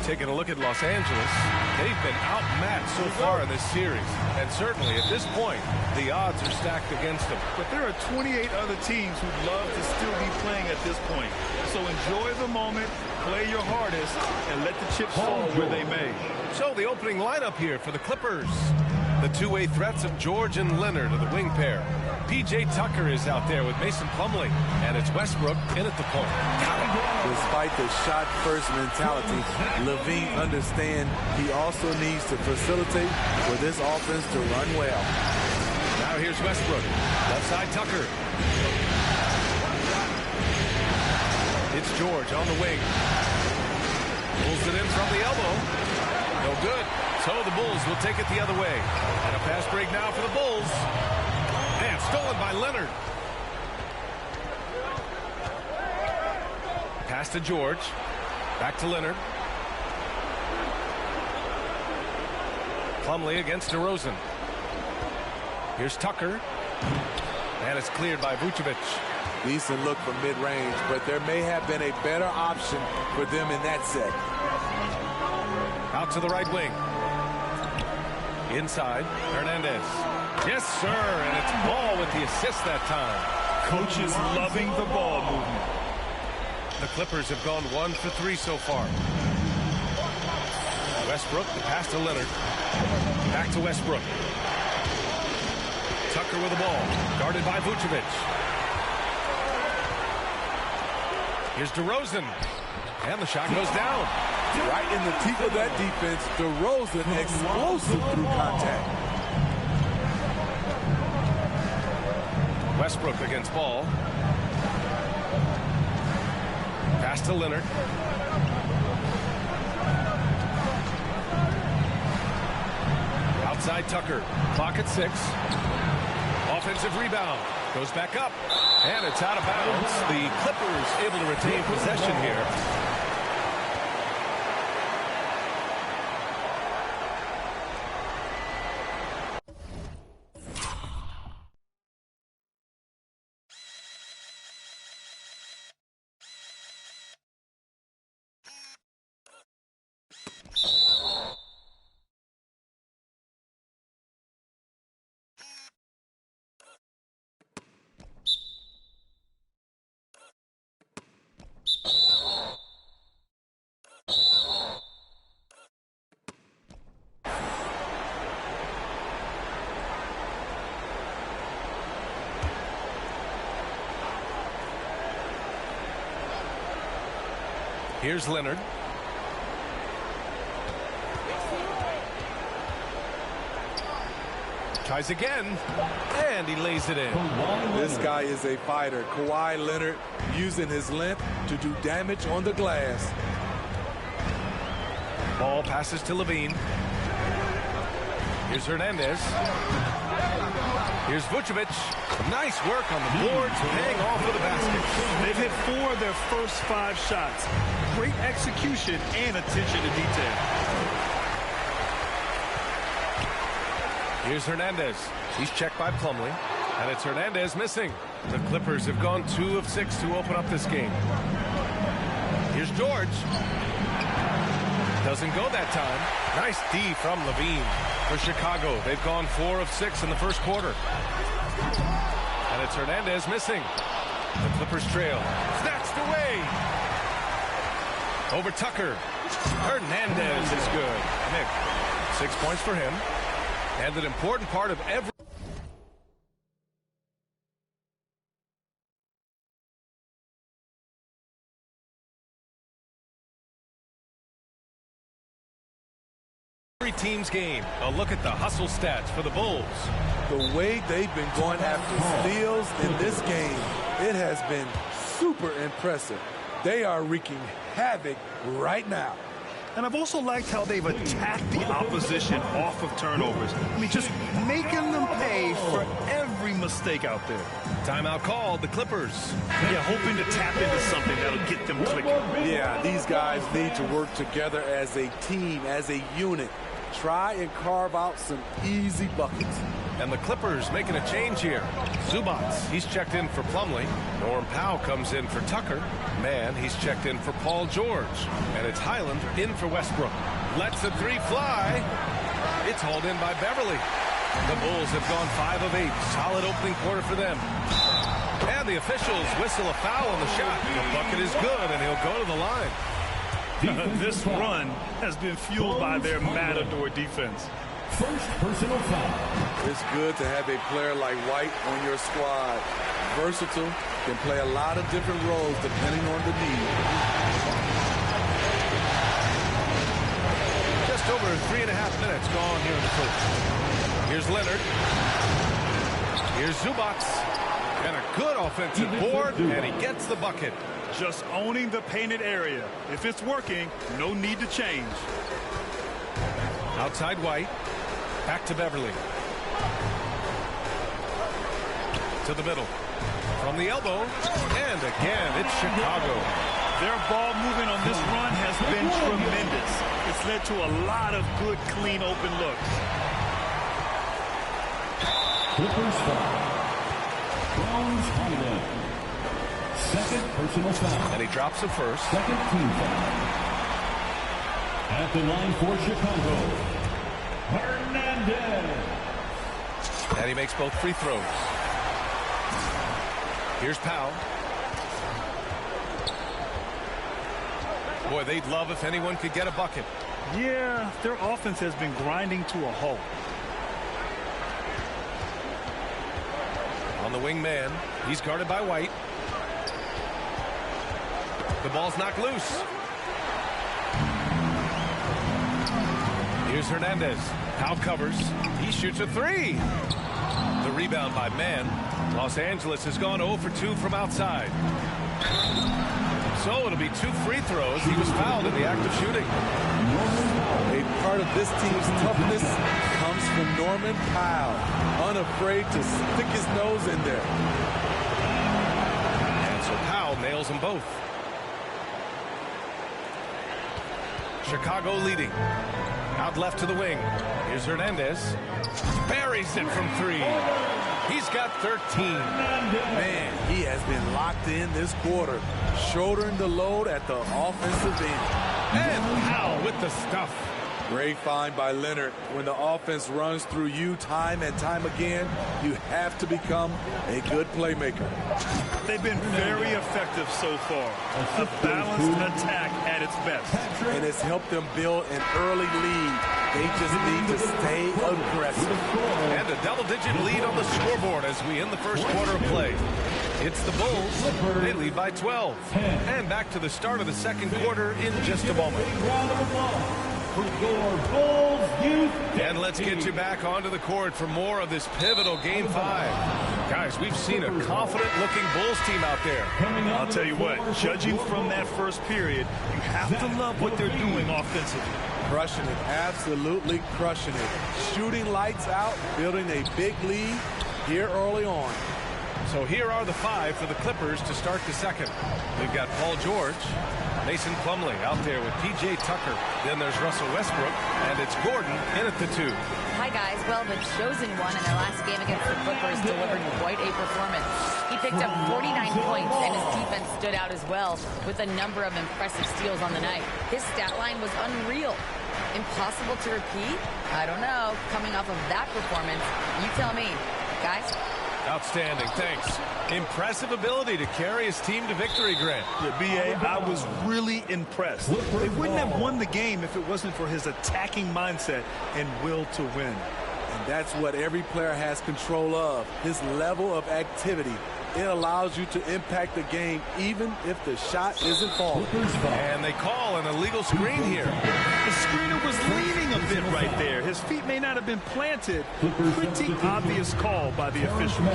Taking a look at Los Angeles, they've been outmatched so far in this series. And certainly at this point, the odds are stacked against them. But there are 28 other teams who'd love to still be playing at this point. So enjoy the moment, play your hardest, and let the chips fall where they may. So the opening lineup here for the Clippers. The two-way threats of George and Leonard are the wing pair. P.J. Tucker is out there with Mason Plumlee, and it's Westbrook in at the point. Despite the shot-first mentality, Levine understands he also needs to facilitate for this offense to run well. Now here's Westbrook. Left side Tucker. It's George on the wing. Pulls it in from the elbow. No good. So the Bulls will take it the other way. And a fast break now for the Bulls. And stolen by Leonard. Pass to George. Back to Leonard. Plumlee against DeRozan. Here's Tucker. And it's cleared by Vucevic. Decent look from mid-range, but there may have been a better option for them in that set. Out to the right wing. Inside, Hernandez. Yes, sir, and it's Ball with the assist that time. Coach is loving the ball movement. The Clippers have gone 1 for 3 so far. Westbrook, the pass to Leonard. Back to Westbrook. Tucker with the ball, guarded by Vucevic. Here's DeRozan, and the shot goes down. Right in the teeth of that defense, DeRozan explosive through contact. Westbrook against Ball. Pass to Leonard. Outside Tucker. Clock at 6. Offensive rebound. Goes back up. And it's out of bounds. The Clippers able to retain possession here. Here's Leonard. Tries again, and he lays it in. This guy is a fighter. Kawhi Leonard using his length to do damage on the glass. Ball passes to Levine. Here's Hernandez. Here's Vucevic. Nice work on the boards, paying off for the basket. They've hit 4 of their first 5 shots. Great execution and attention to detail. Here's Hernandez. He's checked by Plumlee, and it's Hernandez missing. The Clippers have gone 2 of 6 to open up this game. Here's George. Doesn't go that time. Nice D from Levine. For Chicago, they've gone 4 of 6 in the first quarter. And it's Hernandez missing. The Clippers trail. Snatched away. Over Tucker. Hernandez is good. Nick, 6 points for him. And an important part of every team's game. A look at the hustle stats for the Bulls. The way they've been going after steals in this game, it has been super impressive. They are wreaking havoc right now. And I've also liked how they've attacked the opposition off of turnovers. I mean, just making them pay for every mistake out there. Timeout called, the Clippers. Yeah, hoping to tap into something that'll get them clicking. Yeah, these guys need to work together as a team, as a unit. Try and carve out some easy buckets. And the Clippers making a change here. Zubac, he's checked in for Plumlee. Norm Powell comes in for Tucker. Mann, he's checked in for Paul George. And it's Highland in for Westbrook. Lets the 3 fly. It's hauled in by Beverly. The Bulls have gone 5 of 8. Solid opening quarter for them. And the officials whistle a foul on the shot. The bucket is good, and he'll go to the line. This run has been fueled by their matador defense. First personal foul. It's good to have a player like White on your squad. Versatile, can play a lot of different roles depending on the need. Just over 3.5 minutes gone here in the first. Here's Leonard. Here's Zubac. And a good offensive board, and he gets the bucket. Just owning the painted area. If it's working, no need to change. Outside White. Back to Beverly. To the middle. From the elbow. And again, it's Chicago. Their ball movement on this run has been tremendous. It's led to a lot of good, clean, open looks. Clippers foul. Second personal foul. And he drops it first. Second team foul. At the line for Chicago, Hernandez. And he makes both free throws. Here's Powell. Boy, they'd love if anyone could get a bucket. Yeah, their offense has been grinding to a halt. On the wing man, he's guarded by White. The ball's knocked loose. Here's Hernandez. Powell covers. He shoots a three. The rebound by Mann. Los Angeles has gone 0 for 2 from outside. So it'll be 2 free throws. He was fouled in the act of shooting. A part of this team's toughness comes from Norman Powell, unafraid to stick his nose in there. And so Powell nails them both. Chicago leading. Out left to the wing. Here's Hernandez. Buries it from 3. He's got 13. Man, he has been locked in this quarter, shouldering the load at the offensive end. And Powell with the stuff. Great find by Leonard. When the offense runs through you time and time again, you have to become a good playmaker. They've been very effective so far. A balanced attack at its best. And it's helped them build an early lead. They just need to stay aggressive. And a double-digit lead on the scoreboard as we end the first quarter of play. It's the Bulls. They lead by 12. And back to the start of the second quarter in just a moment. And let's get you back onto the court for more of this pivotal Game 5. Guys, we've seen a confident-looking Bulls team out there. I'll tell you what, judging from that first period, you have to love what they're doing offensively. Crushing it, absolutely crushing it. Shooting lights out, building a big lead here early on. So here are the 5 for the Clippers to start the second. We've got Paul George, Mason Plumlee out there with P.J. Tucker. Then there's Russell Westbrook, and it's Gordon in at the 2. Hi, guys. Well, the chosen one in their last game against the Clippers delivered quite a performance. He picked up 49 points, and his defense stood out as well with a number of impressive steals on the night. His stat line was unreal. Impossible to repeat? I don't know. Coming off of that performance, you tell me. Guys? Outstanding, thanks. Impressive ability to carry his team to victory, Grant. Yeah, B.A., I was really impressed. They wouldn't have won the game if it wasn't for his attacking mindset and will to win. And that's what every player has control of, his level of activity. It allows you to impact the game even if the shot isn't falling. And they call an illegal screen here. The screener was leaning a bit right there. His feet may not have been planted. Pretty obvious call by the officials.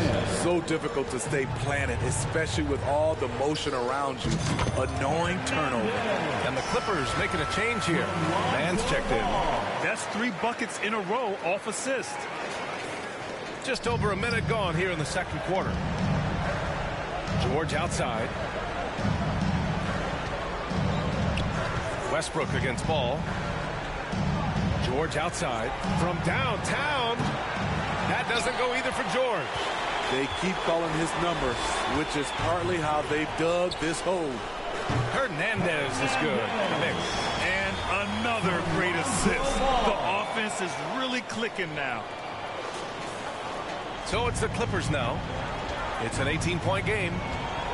So difficult to stay planted, especially with all the motion around you. Annoying turnover. And the Clippers making a change here. Mann's checked in. That's 3 buckets in a row off assist. Just over a minute gone here in the second quarter. George outside. Westbrook against Ball. George outside. From downtown. That doesn't go either for George. They keep calling his number, which is partly how they've dug this hole. Hernandez is good. And another great assist. The offense is really clicking now. So it's the Clippers now. It's an 18-point game.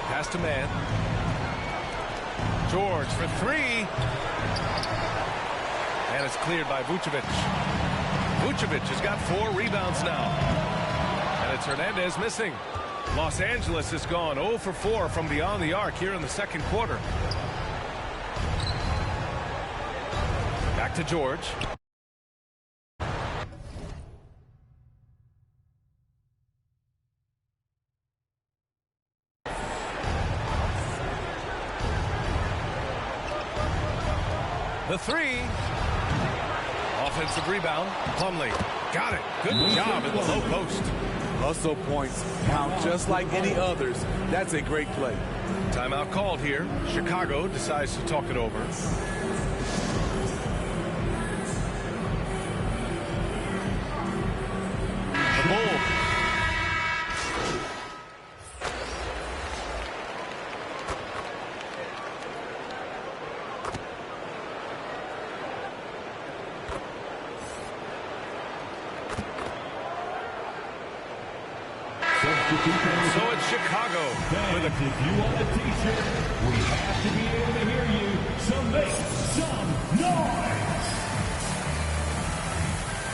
Pass to Mann. George for 3. And it's cleared by Vucevic. Vucevic has got 4 rebounds now. And it's Hernandez missing. Los Angeles has gone 0 for 4 from beyond the arc here in the second quarter. Back to George. The 3. Offensive rebound. Plumlee got it. Good job in the low post. Hustle points count just like any others. That's a great play. Timeout called here. Chicago decides to talk it over. The Bulls So it's Chicago. Fans, if you want a t-shirt, we have to be able to hear you. So make some noise.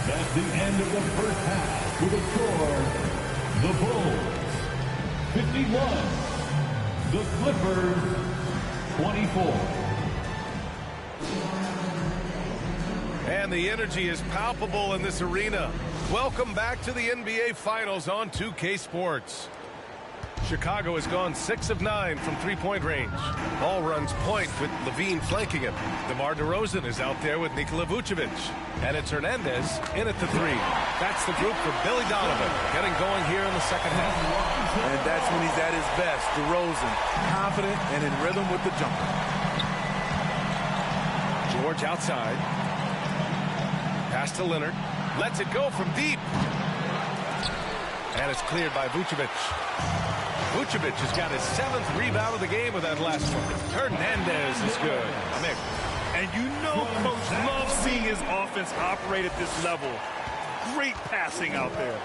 That's the end of the first half with a score. The Bulls 51. The Clippers 24. And the energy is palpable in this arena. Welcome back to the NBA Finals on 2K Sports. Chicago has gone 6 of 9 from three-point range. Ball runs point with Levine flanking him. DeMar DeRozan is out there with Nikola Vucevic. And it's Hernandez in at the 3. That's the group for Billy Donovan getting going here in the second half. And that's when he's at his best. DeRozan, confident and in rhythm with the jumper. George outside. Pass to Leonard. Lets it go from deep. And it's cleared by Vucevic. Vucevic has got his 7th rebound of the game with that last one. Hernandez is good. Mick. And you know Coach loves seeing his offense operate at this level. Great passing out there.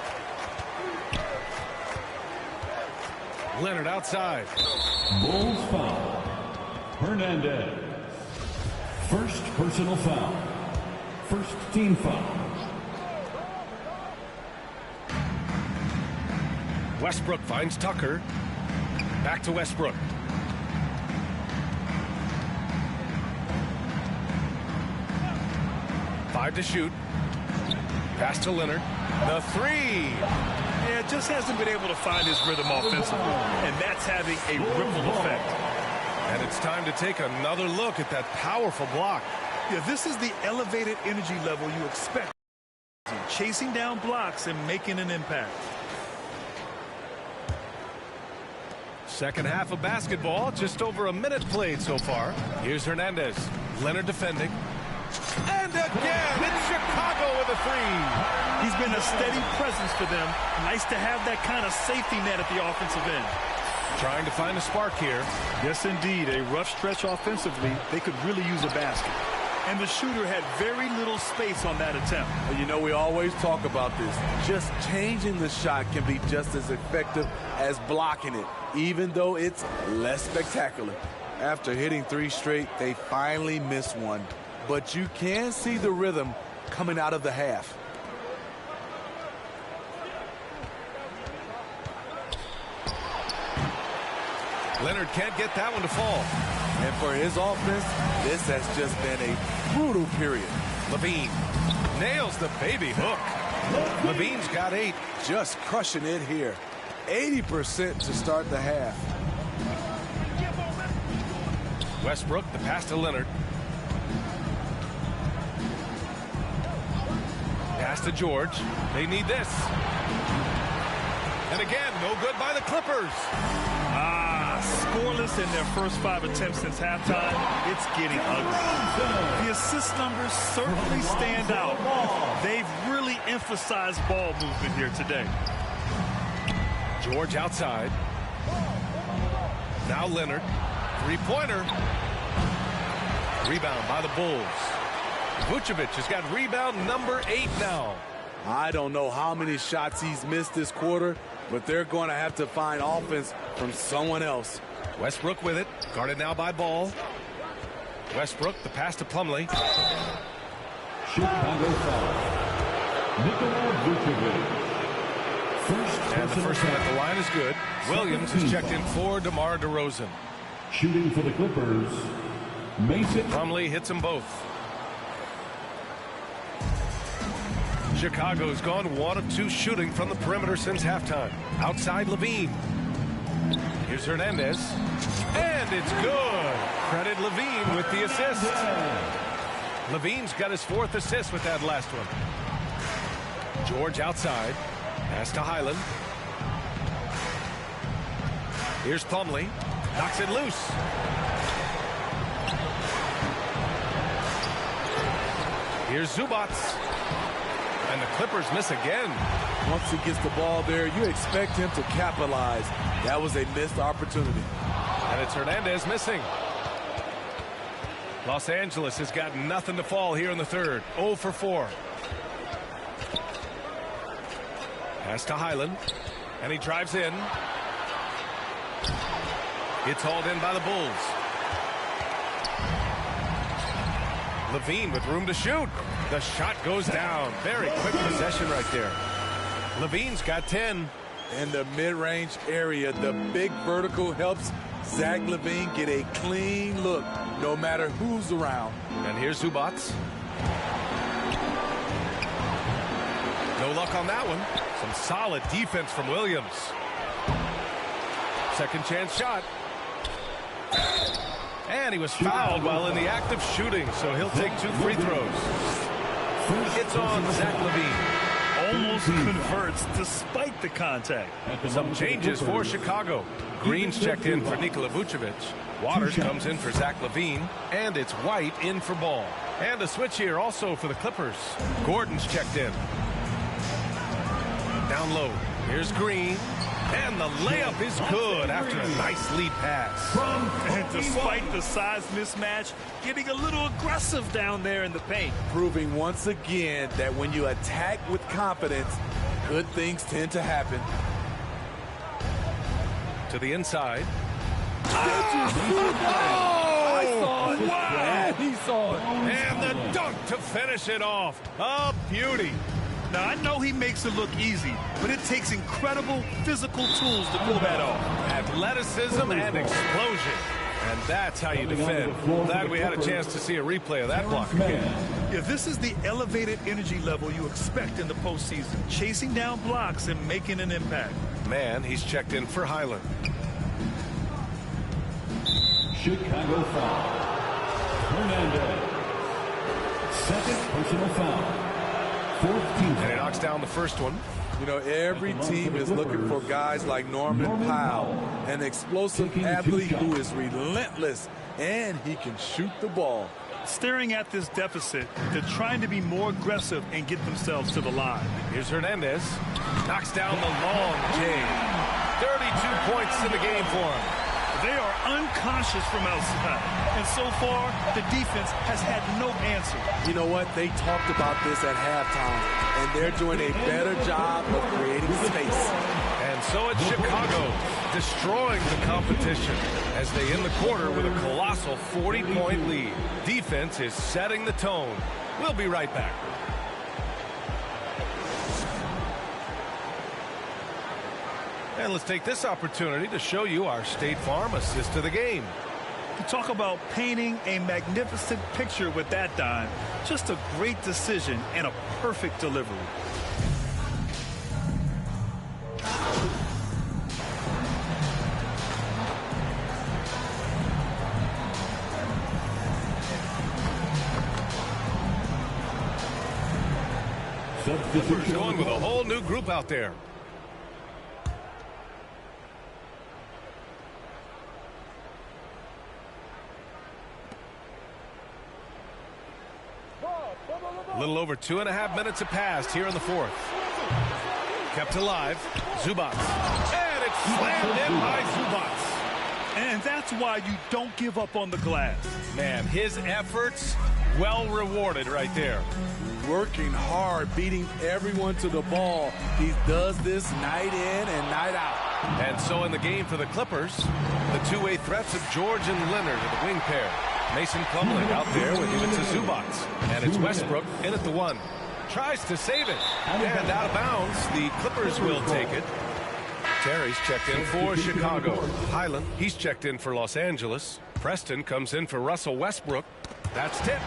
Leonard outside. Bulls foul. Hernandez. First personal foul. First team foul. Westbrook finds Tucker. Back to Westbrook. Five to shoot. Pass to Leonard. The 3. Yeah, just hasn't been able to find his rhythm offensively, and that's having a ripple effect. And it's time to take another look at that powerful block. Yeah, this is the elevated energy level you expect. Chasing down blocks and making an impact. Second half of basketball, just over a minute played so far. Here's Hernandez. Leonard defending. And again, it's Chicago with a 3. He's been a steady presence for them. Nice to have that kind of safety net at the offensive end. Trying to find a spark here. Yes, indeed. A rough stretch offensively. They could really use a basket. And the shooter had very little space on that attempt. Well, you know, we always talk about this. Just changing the shot can be just as effective as blocking it, even though it's less spectacular. After hitting 3 straight, they finally missed one. But you can see the rhythm coming out of the half. Leonard can't get that one to fall. And for his offense, this has just been a brutal period. Levine nails the baby hook. Levine's got 8. Just crushing it here. 80% to start the half. Westbrook, the pass to Leonard. Pass to George. They need this. And again, no good by the Clippers. Scoreless in their first 5 attempts since halftime. It's getting ugly. The assist numbers certainly stand out. They've really emphasized ball movement here today. George outside. Now Leonard. 3-pointer. Rebound by the Bulls. Vucevic has got rebound number 8 now. I don't know how many shots he's missed this quarter, but they're going to have to find offense from someone else. Westbrook with it. Guarded now by Ball. Westbrook, the pass to Plumlee. Chicago foul. Nikola Vucevic. And the first one at the line is good. Williams is checked in for DeMar DeRozan. Shooting for the Clippers, Mason. Plumlee hits them both. Chicago's gone 1 of 2 shooting from the perimeter since halftime. Outside Levine. Here's Hernandez. And it's good. Credit Levine with the assist. Levine's got his 4th assist with that last one. George outside. Pass to Highland. Here's Plumlee. Knocks it loose. Here's Zubac. And the Clippers miss again. Once he gets the ball there, you expect him to capitalize. That was a missed opportunity. And it's Hernandez missing. Los Angeles has got nothing to fall here in the third. 0 for 4. Pass to Highland. And he drives in. It's hauled in by the Bulls. Levine with room to shoot. The shot goes down. Very quick possession right there. Levine's got 10. In the mid-range area, the big vertical helps Zach LaVine get a clean look, no matter who's around. And here's Zubac. No luck on that one. Some solid defense from Williams. Second chance shot. And he was fouled while in the act of shooting, so he'll take 2 free throws. It's on Zach LaVine. Almost converts despite the contact. Some changes for Chicago. Green's checked in for Nikola Vucevic. Waters comes in for Zach LaVine. And it's White in for Ball. And a switch here also for the Clippers. Gordon's checked in. Down low. Here's Green. And the layup is good after a nice lead pass. And despite the size mismatch, getting a little aggressive down there in the paint. Proving once again that when you attack with confidence, good things tend to happen. To the inside. I saw it. Wow! He saw it. And the dunk to finish it off. A beauty. Now, I know he makes it look easy, but it takes incredible physical tools to pull that off. Athleticism and explosion. And that's how you defend. Glad we had a chance to see a replay of that block again. Yeah, this is the elevated energy level you expect in the postseason. Chasing down blocks and making an impact. Man, he's checked in for Highland. Chicago foul. Hernandez. Second personal foul. And he knocks down the first one. You know, every team is looking for guys like Norman Powell, an explosive athlete who is relentless, and he can shoot the ball. Staring at this deficit, they're trying to be more aggressive and get themselves to the line. Here's Hernandez. Knocks down the long J. 32 points in the game for him. They are unconscious from outside, and so far, the defense has had no answer. You know what? They talked about this at halftime, and they're doing a better job of creating space. And so it's Chicago, destroying the competition as they end the quarter with a colossal 40-point lead. Defense is setting the tone. We'll be right back. And let's take this opportunity to show you our State Farm assist of the game. You talk about painting a magnificent picture with that dime. Just a great decision and a perfect delivery. Clippers going with a whole new group out there. A little over 2.5 minutes have passed here in the fourth. Kept alive. Zubac. And it's slammed in by Zubac. And that's why you don't give up on the glass. Man, his efforts well rewarded right there. Working hard, beating everyone to the ball. He does this night in and night out. And so in the game for the Clippers, the two-way threats of George and Leonard are the wing pair. Mason Plumlee out there with him to Zubac. And it's Westbrook in at the one. Tries to save it. And out of bounds, the Clippers will take it. Terry's checked in for Chicago. Highland, he's checked in for Los Angeles. Preston comes in for Russell Westbrook. That's tipped.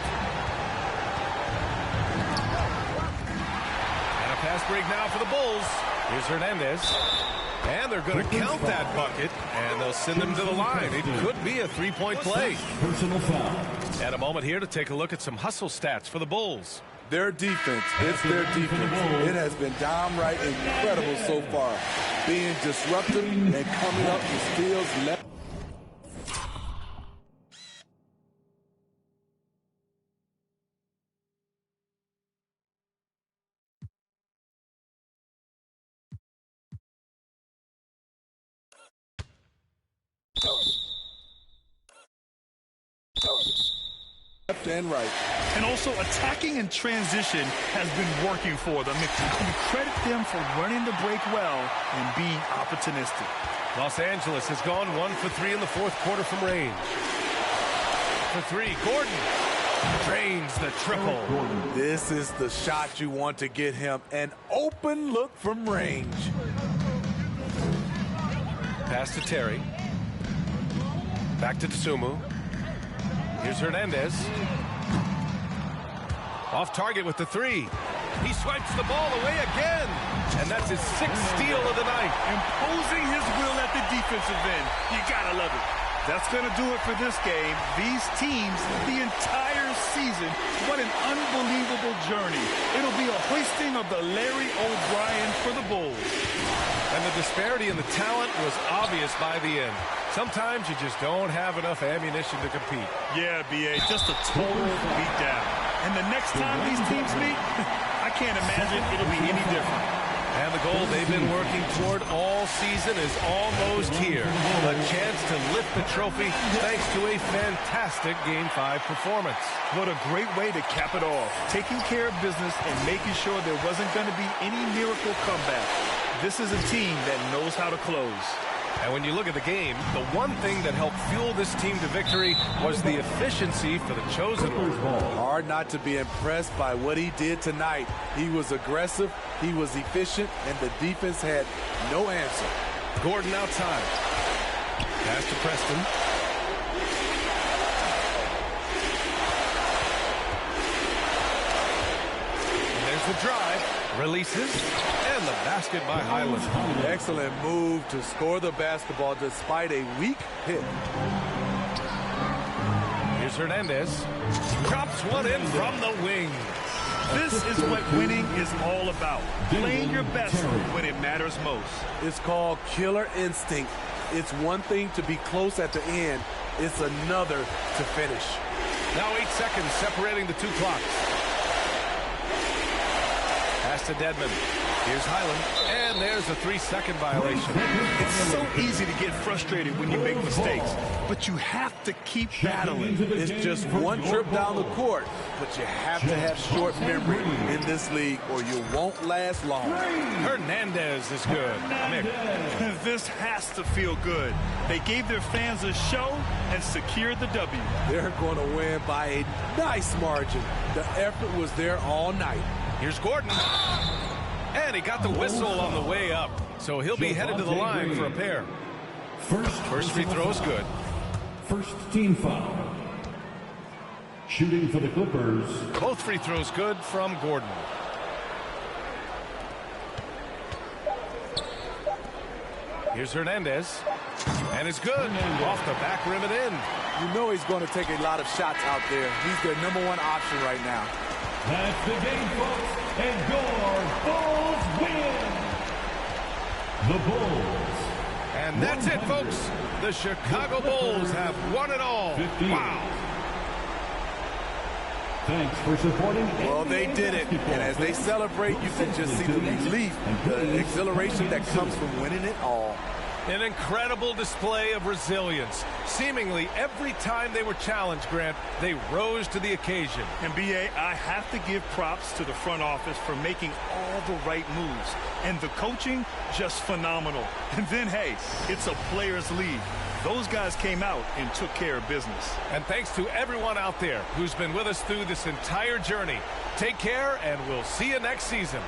And a pass break now for the Bulls. Here's Hernandez. And they're going to count that bucket, and they'll send him to the line. It could be a three-point play. And a moment here to take a look at some hustle stats for the Bulls. Their defense, it's their defense. It has been downright incredible so far. Being disruptive and coming up with steals left. left and right. And also attacking in transition has been working for them. You credit them for running the break well and being opportunistic. Los Angeles has gone 1 for 3 in the fourth quarter from range. For 3, Gordon drains the triple. This is the shot you want to get him. An open look from range. Pass to Terry. Back to Tsumu. Here's Hernandez. Off target with the 3. He swipes the ball away again. And that's his 6th steal of the night. Imposing his will at the defensive end. You gotta love it. That's going to do it for this game. These teams, the entire season, what an unbelievable journey. It'll be a hoisting of the Larry O'Brien for the Bulls. And the disparity in the talent was obvious by the end. Sometimes you just don't have enough ammunition to compete. Yeah, B.A., just a total beatdown. And the next time these teams meet, I can't imagine it'll be any different. And the goal they've been working toward all season is almost here. A chance to lift the trophy thanks to a fantastic Game 5 performance. What a great way to cap it off. Taking care of business and making sure there wasn't going to be any miracle comeback. This is a team that knows how to close. And when you look at the game, the one thing that helped fuel this team to victory was the efficiency for the chosen one. Hard not to be impressed by what he did tonight. He was aggressive, he was efficient, and the defense had no answer. Gordon outside. Pass to Preston. And there's the drive. Releases, and the basket by Highland. Excellent move to score the basketball despite a weak hit. Here's Hernandez. Drops one in from the wing. This is what winning is all about. Playing your best when it matters most. It's called killer instinct. It's one thing to be close at the end. It's another to finish. Now 8 seconds separating the two clocks. Pass to Dedmon. Here's Highland. And there's a 3-second violation. It's so easy to get frustrated when you make mistakes, but you have to keep battling. It's just one trip down the court, but you have to have short memory in this league or you won't last long. Hernandez is good. This has to feel good. They gave their fans a show and secured the W. They're going to win by a nice margin. The effort was there all night. Here's Gordon. And he got the whistle on the way up. So he'll be headed to the line for a pair. First free throw is good. First team foul. Shooting for the Clippers. Both free throws good from Gordon. Here's Hernandez. And it's good. Off the back rim and in. You know he's going to take a lot of shots out there. He's their #1 option right now. That's the game, folks. And your Bulls win. The Bulls. And that's it, folks. The Chicago Bulls have won it all. 58. Wow. Thanks for supporting. Well, they did it. And as they celebrate, you can just see the relief, the exhilaration that comes from winning it all. An incredible display of resilience. Seemingly every time they were challenged, Grant, they rose to the occasion. And B.A., I have to give props to the front office for making all the right moves. And the coaching, just phenomenal. And then, hey, it's a players' league. Those guys came out and took care of business. And thanks to everyone out there who's been with us through this entire journey. Take care, and we'll see you next season.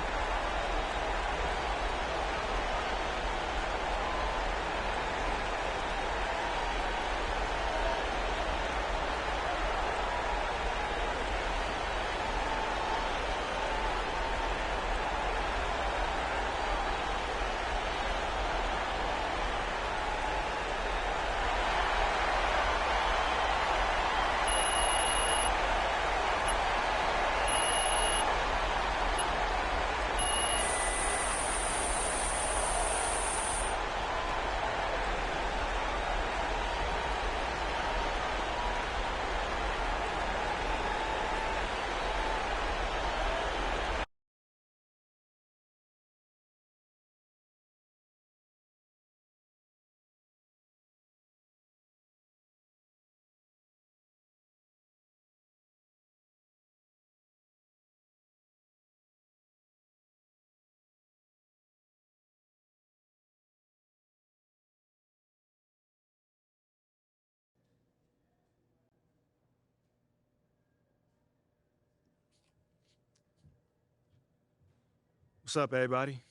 up, everybody?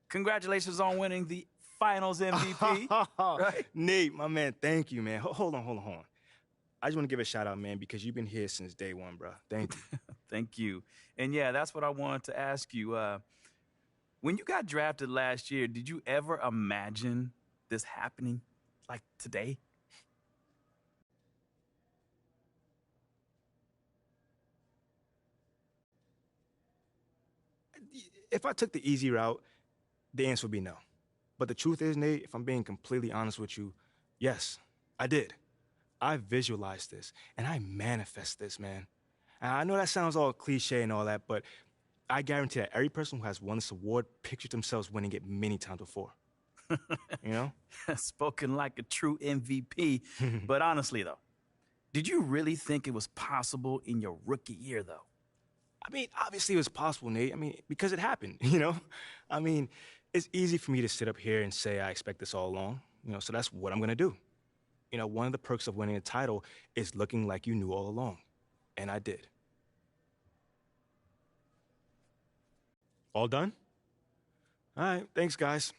Congratulations on winning the Finals MVP. Right? Nate, my man, thank you, man. Hold on. I just want to give a shout out, man, because you've been here since day one, bro. Thank you. Thank you. And yeah, that's what I wanted to ask you. When you got drafted last year, did you ever imagine this happening like today? If I took the easy route, the answer would be no. But the truth is, Nate, if I'm being completely honest with you, yes, I did. I visualized this, and I manifest this, man. And I know that sounds all cliche and all that, but I guarantee that every person who has won this award pictured themselves winning it many times before. You know? Spoken like a true MVP. But honestly, though, did you really think it was possible in your rookie year, though? I mean, obviously it was possible, Nate. I mean, because it happened, you know? I mean, it's easy for me to sit up here and say I expect this all along, you know, so that's what I'm going to do. You know, one of the perks of winning a title is looking like you knew all along. And I did. All done? All right, thanks, guys.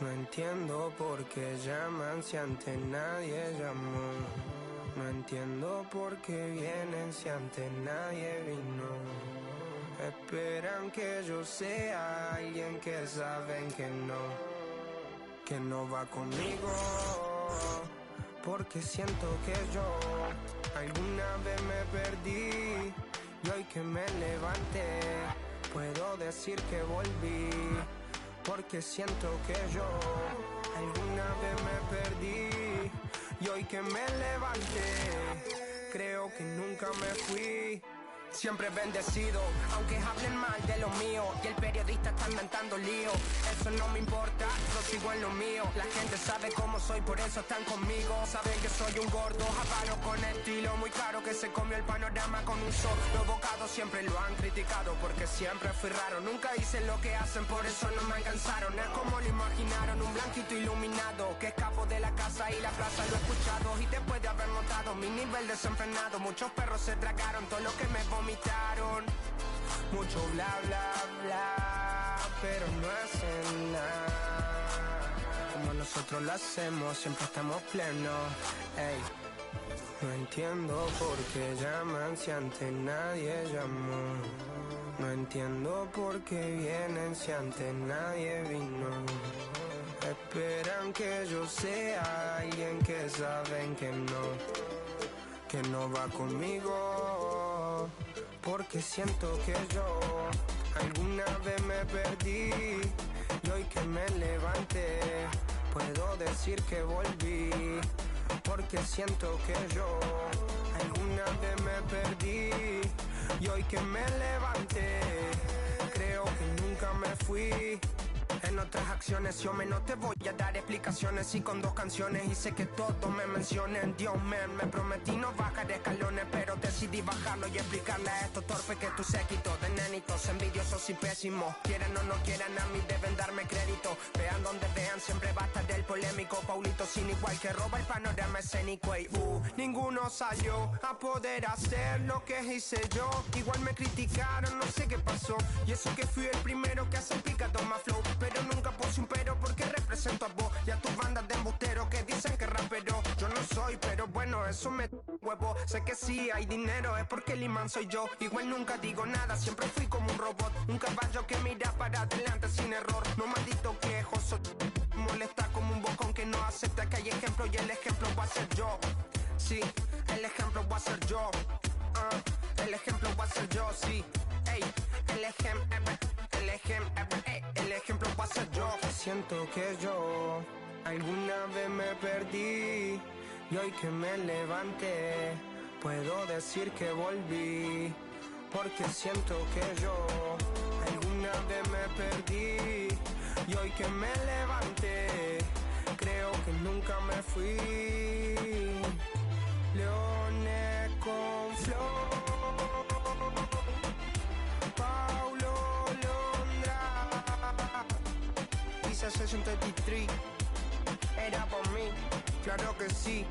No entiendo por qué llaman si antes nadie llamó. No entiendo por qué vienen si antes nadie vino. Esperan que yo sea alguien que saben que no va conmigo. Porque siento que yo alguna vez me perdí y hoy que me levanté puedo decir que volví. Porque siento que yo alguna vez me perdí y hoy que me levanté creo que nunca me fui. Siempre bendecido, aunque hablen mal de lo mío y el periodista está inventando lío. Eso no me importa, yo sigo en lo mío. La gente sabe cómo soy, por eso están conmigo. Saben que soy un gordo, avaro con estilo muy caro, que se comió el panorama con un solo bocado. Siempre lo han criticado porque siempre fui raro. Nunca hice lo que hacen, por eso no me alcanzaron. Es como lo imaginaron, un blanquito iluminado que escapo de la casa y la plaza. Lo he escuchado y después de haber notado mi nivel desenfrenado, muchos perros se tragaron todo lo que me vomitaron. Mucho bla bla bla, pero no hacen nada como nosotros lo hacemos, siempre estamos plenos. Ey. No entiendo por qué llaman si antes nadie llamó. No entiendo por qué vienen si antes nadie vino. Esperan que yo sea alguien que saben que no va conmigo. Porque siento que yo alguna vez me perdí y hoy que me levanté puedo decir que volví. Porque siento que yo alguna vez me perdí y hoy que me levanté creo que nunca me fui. En otras acciones yo no te voy a dar explicaciones y con 2 canciones hice que todos me mencionen. Dios man, me prometí no bajar escalones, pero decidí bajarlo y explicarle a estos torpes que tu séquito de nenitos envidiosos y pésimos, quieran o no quieran, a mí deben darme crédito. Vean donde vean, siempre va a estar el polémico Paulito sin igual que roba el panorama escénico. Y ninguno salió a poder hacer lo que hice yo. Igual me criticaron, no sé qué pasó, y eso que fui el primero que hace picado más flow. Pero nunca puse un pero porque represento a vos y a tus bandas de embusteros que dicen que rapero yo no soy, pero bueno, eso me huevo. Sé que sí hay dinero, es porque el imán soy yo. Igual nunca digo nada, siempre fui como un robot, un caballo que mira para adelante sin error. No maldito quejoso, molesta como un bocón que no acepta que hay ejemplo y el ejemplo va a ser yo. Sí, el ejemplo va a ser yo. El ejemplo va a ser yo, sí. Ey, el ejemplo va a ser yo. Siento que yo alguna vez me perdí y hoy que me levanté puedo decir que volví. Porque siento que yo alguna vez me perdí y hoy que me levanté creo que nunca me fui. Leones con flow, Paulo Londra, Visa 63, era por mí, claro que sí.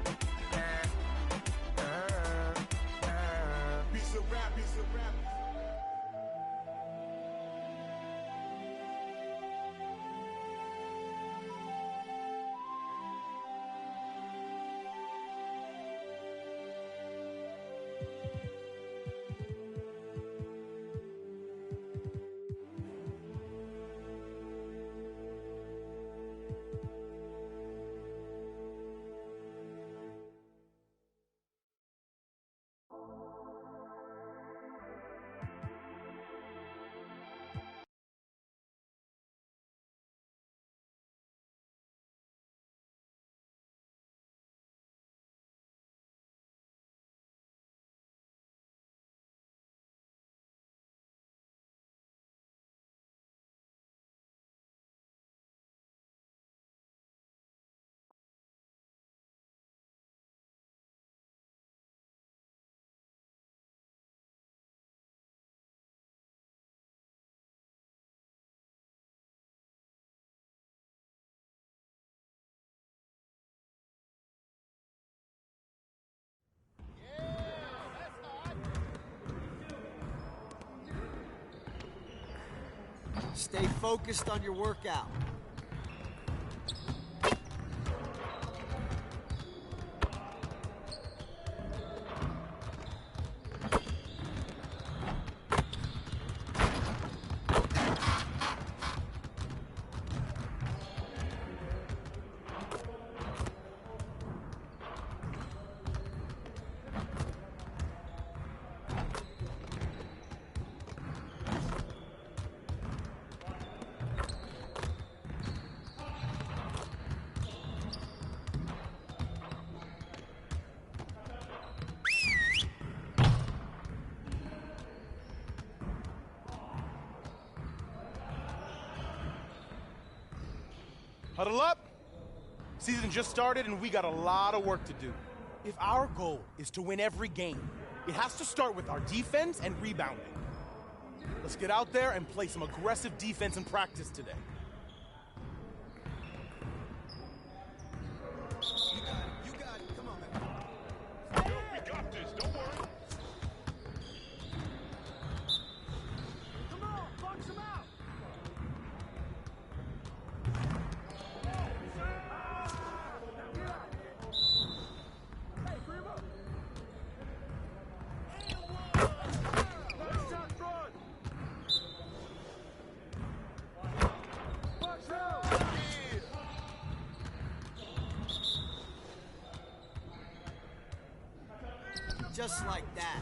Piece of rap, piece of rap. Stay focused on your workout. Huddle up. Season just started and we got a lot of work to do. If our goal is to win every game, it has to start with our defense and rebounding. Let's get out there and play some aggressive defense in practice today. You got it. Come on, man. We got this. Don't worry. Come on, box him out. Hey, bring him up. Just like that.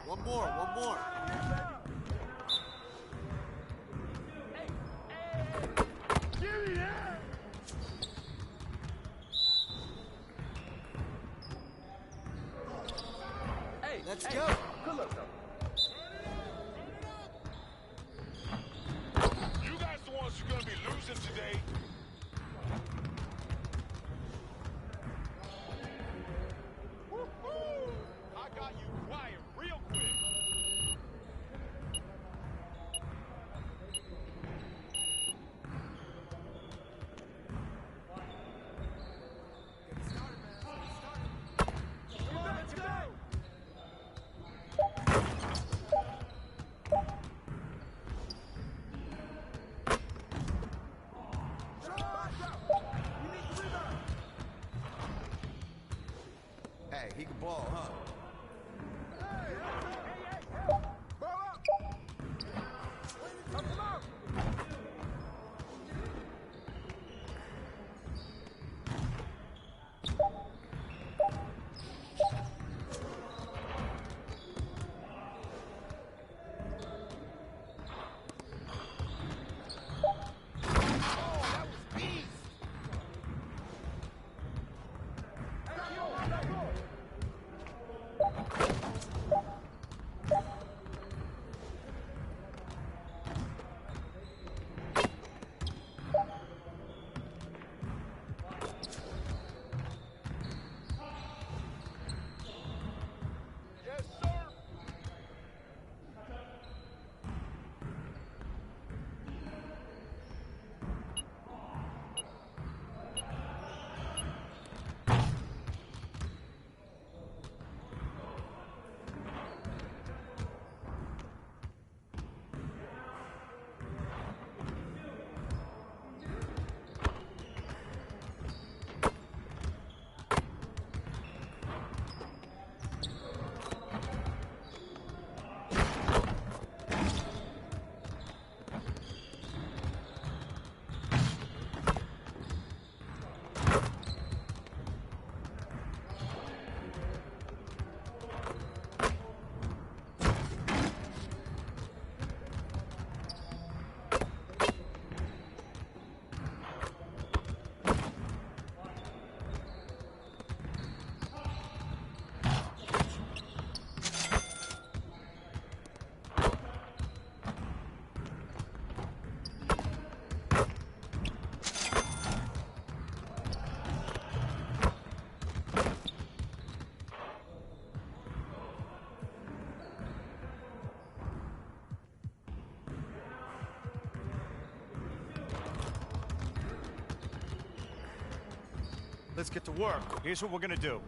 One more. Let's go. Good luck, though. You guys the ones who are gonna be losing today. Woo-hoo! I got you quiet real quick. Come on, let's go. Hey, he can ball, huh? Let's get to work. Here's what we're gonna do.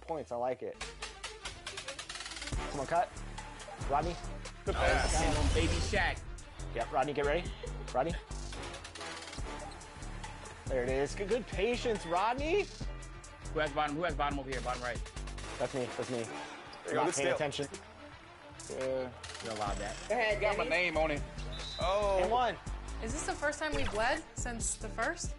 points. I like it. Come on, cut. Rodney. Good pass. And on baby Shaq. Yep, Rodney, get ready. Rodney. There it is. Good patience, Rodney. Who has bottom? Who has bottom over here? Bottom right. That's me. That's me. You're not paying attention. You allowed that. Go ahead, got my name on it. Oh. And one. Is this the first time we've led since the first?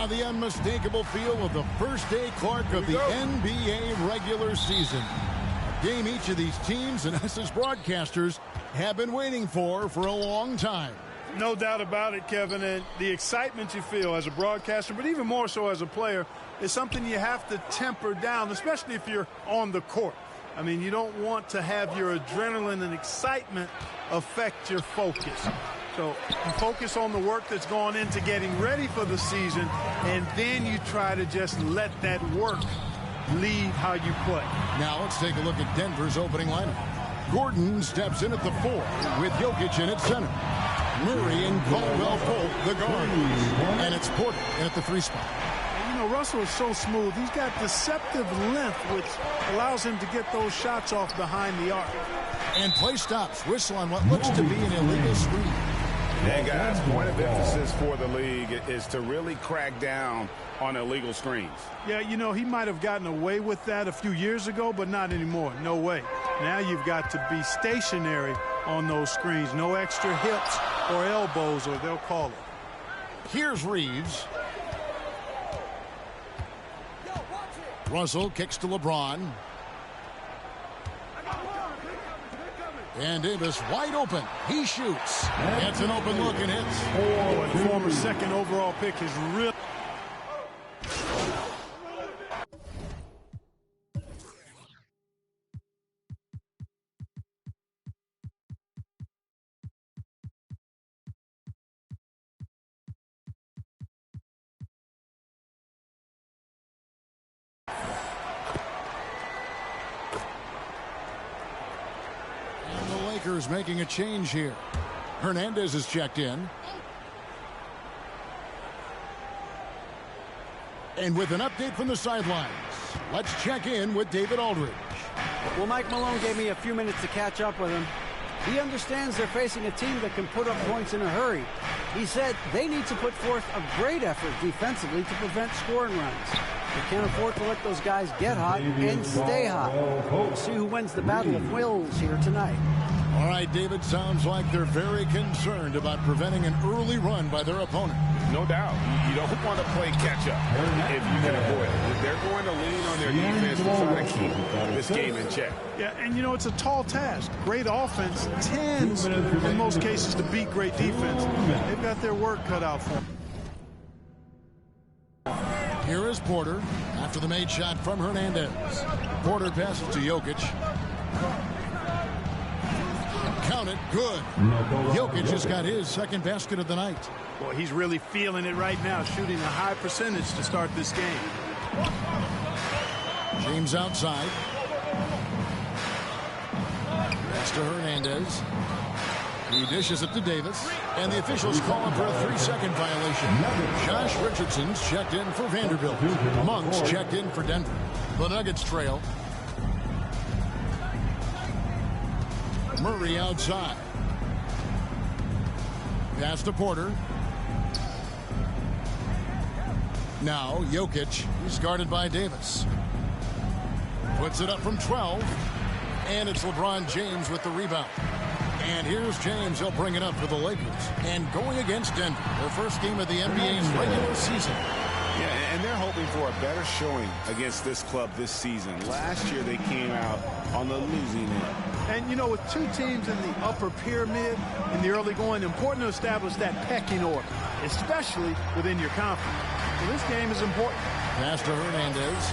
The unmistakable feel of the first day Clark of the NBA regular season. A game each of these teams and us as broadcasters have been waiting for a long time. No doubt about it, Kevin, and the excitement you feel as a broadcaster, but even more so as a player, is something you have to temper down, especially if you're on the court. I mean, you don't want to have your adrenaline and excitement affect your focus. So you focus on the work that's gone into getting ready for the season, and then you try to just let that work lead how you play. Now let's take a look at Denver's opening lineup. Gordon steps in at the 4 with Jokic in at center. Murray and Caldwell-Pope the guards. And it's Porter in at the 3 spot. And, you know, Russell is so smooth. He's got deceptive length, which allows him to get those shots off behind the arc. And play stops. Whistle on what looks to be an illegal screen. And guys, point of emphasis for the league is to really crack down on illegal screens. Yeah, you know, he might have gotten away with that a few years ago, but not anymore. No way. Now you've got to be stationary on those screens. No extra hips or elbows, or they'll call it. Here's Reeves. Russell kicks to LeBron. And Davis wide open. He shoots. Gets an open look and hits. Oh, the former second overall pick is really... Lakers making a change here. Hernandez is checked in. And with an update from the sidelines, let's check in with David Aldridge. Well, Mike Malone gave me a few minutes to catch up with him. He understands they're facing a team that can put up points in a hurry. He said they need to put forth a great effort defensively to prevent scoring runs. They can't afford to let those guys get hot and stay hot. We'll see who wins the battle of wills here tonight. All right, David, sounds like they're very concerned about preventing an early run by their opponent. No doubt. You don't want to play catch-up if you can avoid it. They're going to lean on their defense to try to keep this game in check. Yeah, and you know, it's a tall task. Great offense tends, in most cases, to beat great defense. They've got their work cut out for them. Here is Porter after the made shot from Hernandez. Porter passes to Jokic. Count it, good. Jokic has got his second basket of the night. Boy, he's really feeling it right now, shooting a high percentage to start this game. James outside. Pass to Hernandez. He dishes it to Davis. And the officials call him for a 3-second violation. Josh Richardson's checked in for Vanderbilt. Monk's checked in for Denver. The Nuggets trail. Murray outside. Pass to Porter. Now Jokic. He's guarded by Davis. Puts it up from 12. And it's LeBron James with the rebound. And here's James. He'll bring it up for the Lakers. And going against Denver, their first game of the NBA's regular season. Yeah, and they're hoping for a better showing against this club this season. Last year they came out on the losing end. And, you know, with two teams in the upper pyramid in the early going, important to establish that pecking order, especially within your conference. So this game is important. Pass to Hernandez.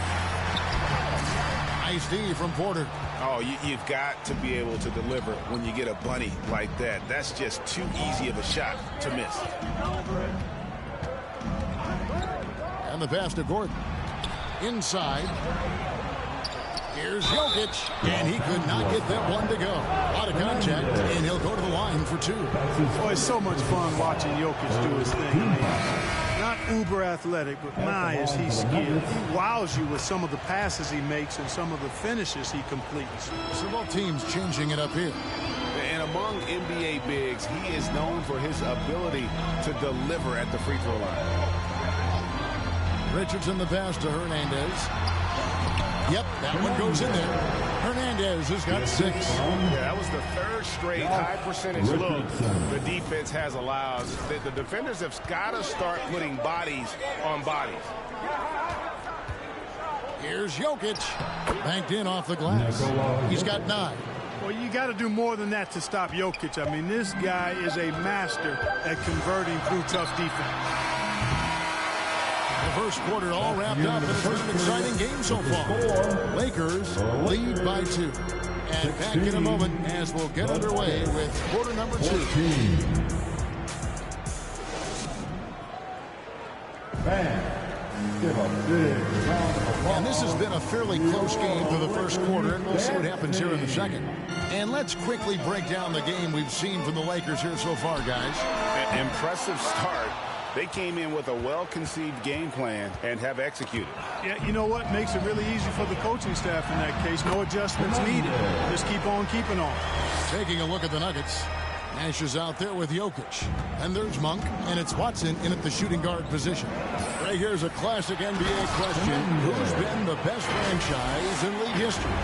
Nice D from Porter. Oh, you've got to be able to deliver when you get a bunny like that. That's just too easy of a shot to miss. And the pass to Gordon. Inside. Here's Jokic. And he could not get that one to go. A lot of contact, and he'll go to the line for 2. Boy, it's so much fun watching Jokic do his thing. I mean, not uber athletic, but my, is he skilled. He wows you with some of the passes he makes and some of the finishes he completes. So both teams changing it up here. And among NBA bigs, he is known for his ability to deliver at the free throw line. Richardson the pass to Hernandez. Yep, that one goes in there. Hernandez has got 6. Yeah, that was the 3rd straight high percentage look the defense has allowed. The defenders have got to start putting bodies on bodies. Here's Jokic. Banked in off the glass. He's got 9. Well, you got to do more than that to stop Jokic. I mean, this guy is a master at converting through tough defense. The first quarter all wrapped up, and it's been an exciting game so far. Lakers lead by 2. And back in a moment as we'll get underway with quarter number 2. And this has been a fairly close game through the first quarter, and we'll see what happens here in the second. And let's quickly break down the game we've seen from the Lakers here so far, guys. An impressive start. They came in with a well-conceived game plan and have executed. Yeah, you know what? Makes it really easy for the coaching staff in that case. No adjustments needed. Just keep on keeping on. Taking a look at the Nuggets. Nash is out there with Jokic. And there's Monk, and it's Watson in at the shooting guard position. Right here's a classic NBA question. Who's been the best franchise in league history?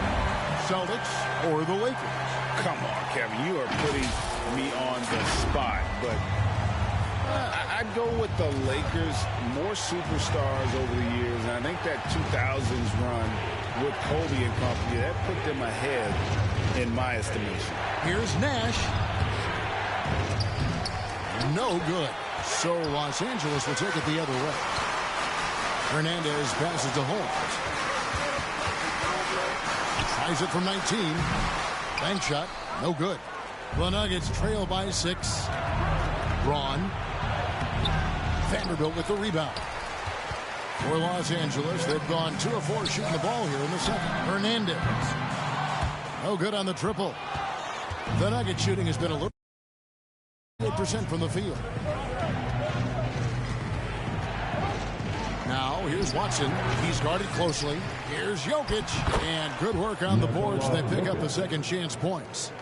Celtics or the Lakers? Come on, Kevin. You are putting me on the spot, but I'd go with the Lakers. More superstars over the years, and I think that 2000s run with Kobe and company, that put them ahead in my estimation. Here's Nash. No good. So Los Angeles will take it the other way. Hernandez passes to Holmes. Tries it from 19. Bank shot. No good. The Nuggets trail by 6. Braun. Vanderbilt with the rebound. For Los Angeles, they've gone 2 of 4 shooting the ball here in the second. Hernandez. No good on the triple. The Nugget shooting has been a little 8% from the field. Now, here's Watson. He's guarded closely. Here's Jokic. And good work on the boards. They pick up the second chance points.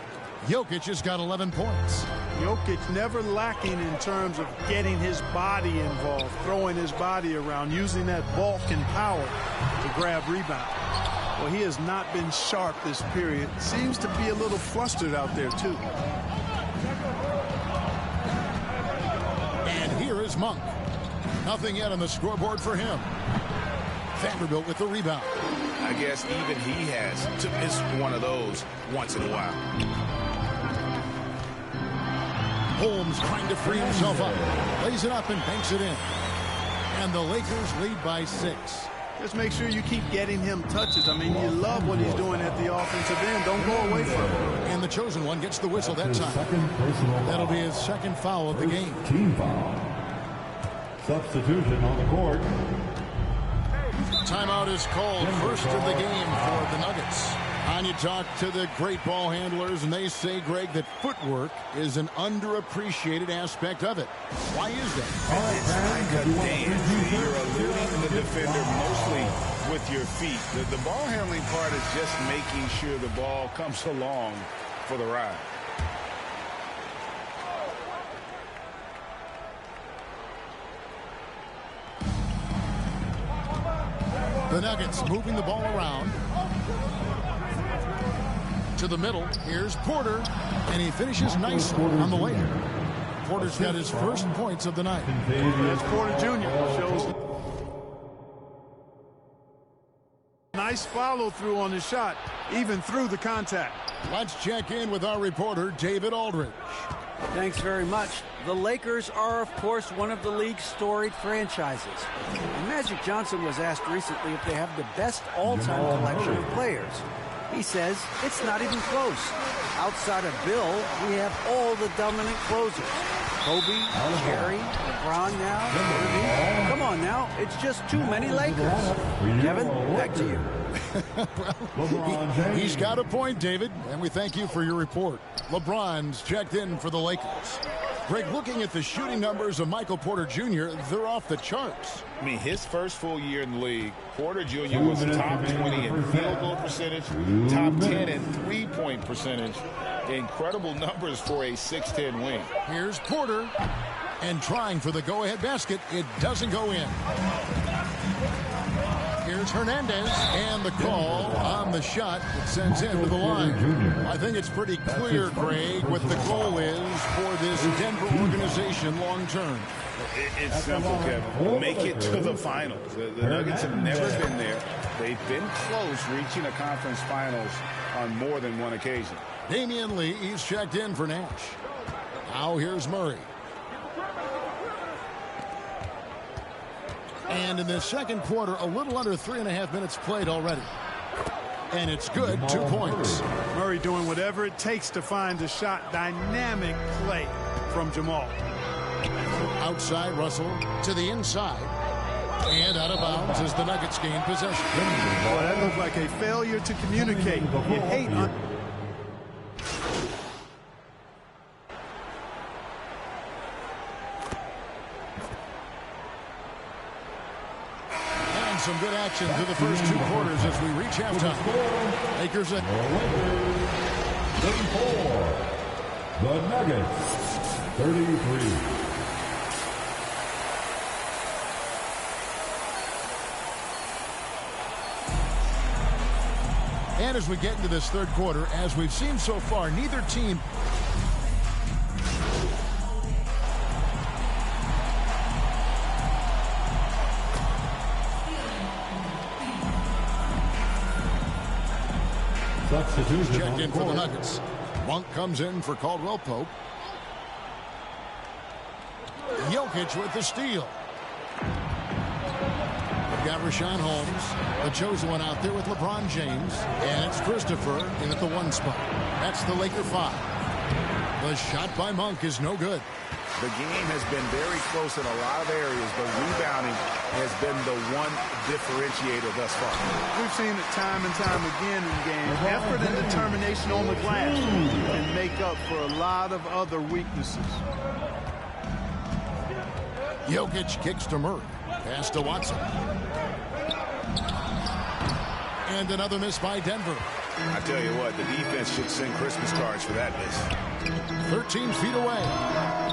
Jokic has got 11 points. Jokic never lacking in terms of getting his body involved, throwing his body around, using that bulk and power to grab rebound. Well, he has not been sharp this period. Seems to be a little flustered out there, too. And here is Monk. Nothing yet on the scoreboard for him. Vanderbilt with the rebound. I guess even he has to miss one of those once in a while. Holmes trying to free himself up. Lays it up and banks it in. And the Lakers lead by 6. Just make sure you keep getting him touches. I mean, you love what he's doing at the offensive end. Don't go away from him. And the chosen one gets the whistle that time. That'll be his second foul of the game. Team foul. Substitution on the court. Timeout is called. First of the game for the Nuggets. And you talk to the great ball handlers, and they say, Greg, that footwork is an underappreciated aspect of it. Why is that? It's like a dance. You're eluding the defender mostly with your feet. The ball handling part is just making sure the ball comes along for the ride. The Nuggets moving the ball around. To the middle. Here's Porter. And he finishes nicely on the layup. Porter's got his first points of the night. That's Porter Jr. Shows nice follow through on the shot, even through the contact. Let's check in with our reporter, David Aldridge. Thanks very much. The Lakers are, of course, one of the league's storied franchises. And Magic Johnson was asked recently if they have the best all-time collection of players. He says it's not even close. Outside of Bill, we have all the dominant closers. Kobe, Jerry, LeBron now. Come on now. It's just too many Lakers. Kevin, back to you. Well, he's got a point, David, and we thank you for your report. LeBron's checked in for the Lakers. Greg, looking at the shooting numbers of Michael Porter Jr., they're off the charts. I mean, his first full year in the league, Porter Jr. was top 20 in field goal percentage, top 10 in three-point percentage. Incredible numbers for a 6'10 wing. Here's Porter, and trying for the go-ahead basket. It doesn't go in. Here's Hernandez, and the call on the shot that sends him to the line. I think it's pretty clear, Greg, what the goal is for this Denver organization long term. It's simple, Kevin. Make it to the finals. The Nuggets have never been there. They've been close reaching a conference finals on more than one occasion. Damian Lee, he's checked in for Nash. Now here's Murray. And in the second quarter, a little under 3.5 minutes played already. And it's good, 2 points. Murray doing whatever it takes to find the shot. Dynamic play from Jamal. Outside, Russell to the inside. And out of bounds as the Nuggets gain possession. Well, that looked like a failure to communicate. You hate some good action through the first 2 quarters as we reach halftime. Lakers at 34. The Nuggets 33. And as we get into this third quarter, as we've seen so far, neither team checked in for the Nuggets. Monk comes in for Caldwell Pope. Jokic with the steal. We've got Rashawn Holmes, the chosen one out there with LeBron James. And it's Christopher in at the 1 spot. That's the Laker 5. The shot by Monk is no good. The game has been very close in a lot of areas, but rebounding has been the one differentiator thus far. We've seen it time and time again in games. Effort and determination on the glass can make up for a lot of other weaknesses. Jokic kicks to Murray. Pass to Watson. And another miss by Denver. I tell you what, the defense should send Christmas cards for that miss. 13 feet away.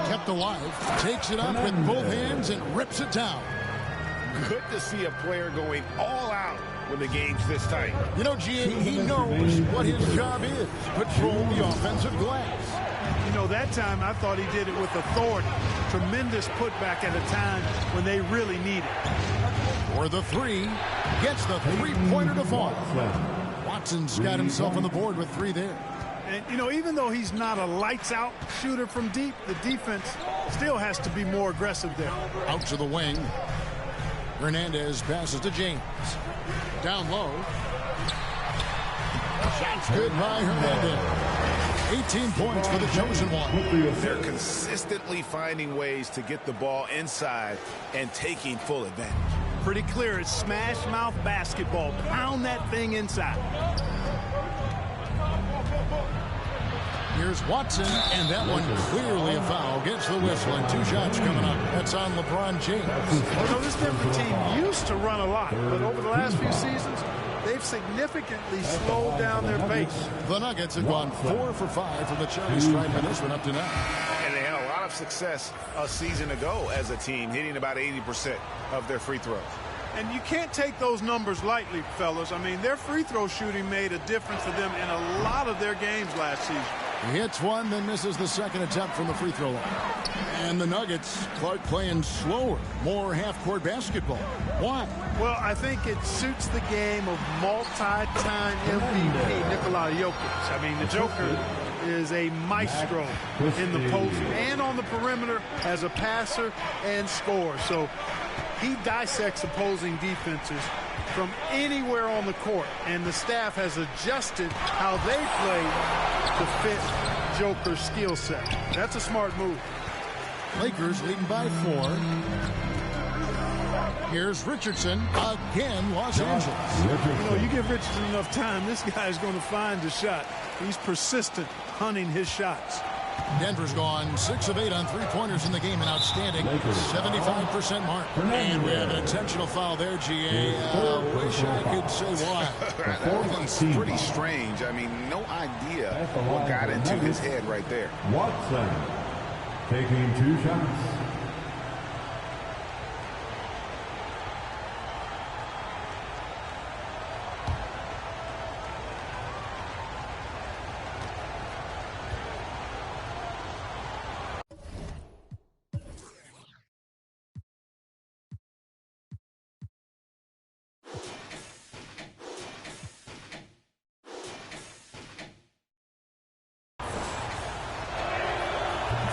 Kept alive. Takes it up with both hands and rips it down. Good to see a player going all out when the game's this tight. You know, GA, he knows what his job is. Patrol the offensive glass. You know, that time I thought he did it with authority. Tremendous putback at a time when they really need it. For the 3. Gets the 3-pointer to fall. Watson's got himself on the board with 3 there. And, you know, even though he's not a lights-out shooter from deep, the defense still has to be more aggressive there. Out to the wing. Hernandez passes to James. Down low. Shot's good by Hernandez. 18 points for the chosen one. They're consistently finding ways to get the ball inside and taking full advantage. Pretty clear. It's smash mouth basketball. Pound that thing inside. Here's Watson, and that one clearly a foul. Gets the whistle, and 2 shots coming up. That's on LeBron James. You know, this Denver team used to run a lot, but over the last few seasons, they've significantly slowed down their pace. The Nuggets have gone 4 for 5 from the charity stripe in this one up to now. And they had a lot of success a season ago as a team, hitting about 80% of their free throws. And you can't take those numbers lightly, fellas. I mean, their free throw shooting made a difference for them in a lot of their games last season. He hits one, then misses the second attempt from the free throw line. And the Nuggets, Clark playing slower, more half-court basketball. Why? Well, I think it suits the game of multi-time MVP Nikola Jokic. I mean, the Joker is a maestro in the post and on the perimeter as a passer and scorer. So he dissects opposing defenses from anywhere on the court, and the staff has adjusted how they play to fit Joker's skill set. That's a smart move. Lakers leading by 4. Here's Richardson again, Los Angeles. You know, you give Richardson enough time, this guy is going to find the shot. He's persistent, hunting his shots. Denver's gone 6 of 8 on three-pointers in the game, an outstanding 75% mark. And we have an intentional foul there, GA. Wish I could say why. Everything's pretty strange. I mean, no idea what got into his head right there. Watson taking 2 shots.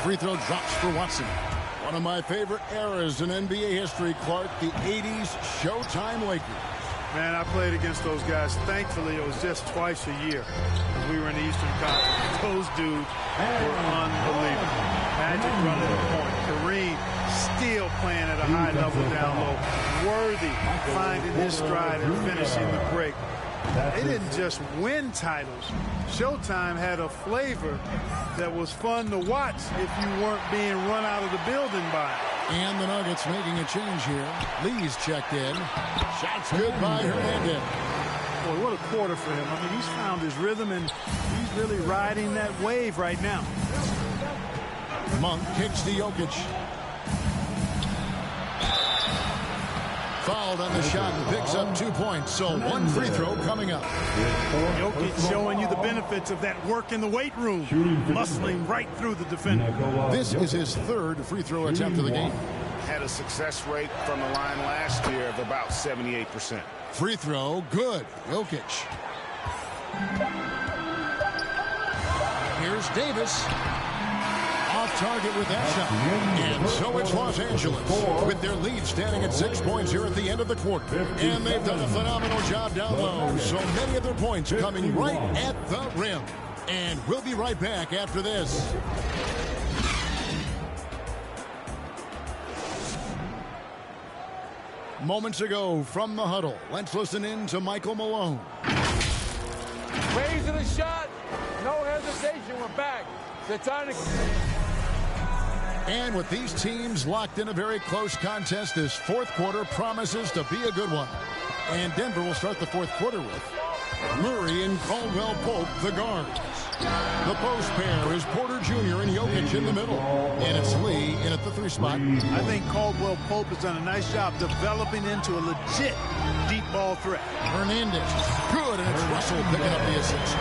Free throw drops for Watson. One of my favorite eras in NBA history, Clark, the 80s Showtime Lakers. Man, I played against those guys. Thankfully, it was just twice a year. We were in the Eastern Conference. Those dudes were unbelievable. Magic running the point. Kareem still playing at a high level down low. Worthy finding his stride and finishing the break. They didn't just win titles. Showtime had a flavor that was fun to watch if you weren't being run out of the building by it. And the Nuggets making a change here. Lee's checked in. Shots good by Hernandez. Boy, what a quarter for him. I mean, he's found his rhythm, and he's really riding that wave right now. Monk kicks to Jokic. Fouled on the shot and picks up 2 points. So 1 free throw coming up. Jokic showing you the benefits of that work in the weight room. Muscling right through the defender. This is his 3rd free throw attempt of the game. Had a success rate from the line last year of about 78%. Free throw, good. Jokic. Here's Davis. Off target with that shot. And so it's Los Angeles with their lead standing at 6 points here at the end of the quarter. And they've done a phenomenal job down low. So many of their points coming right at the rim. And we'll be right back after this. Moments ago from the huddle, let's listen in to Michael Malone. Raising the shot. No hesitation. We're back. It's time to... And with these teams locked in a very close contest, this 4th quarter promises to be a good one. And Denver will start the 4th quarter with Murray and Caldwell Pope, the guards. The post pair is Porter Jr. and Jokic in the middle. And it's Lee in at the 3 spot. I think Caldwell Pope has done a nice job developing into a legit deep ball threat. Hernandez, good, and it's Russell picking up the assist.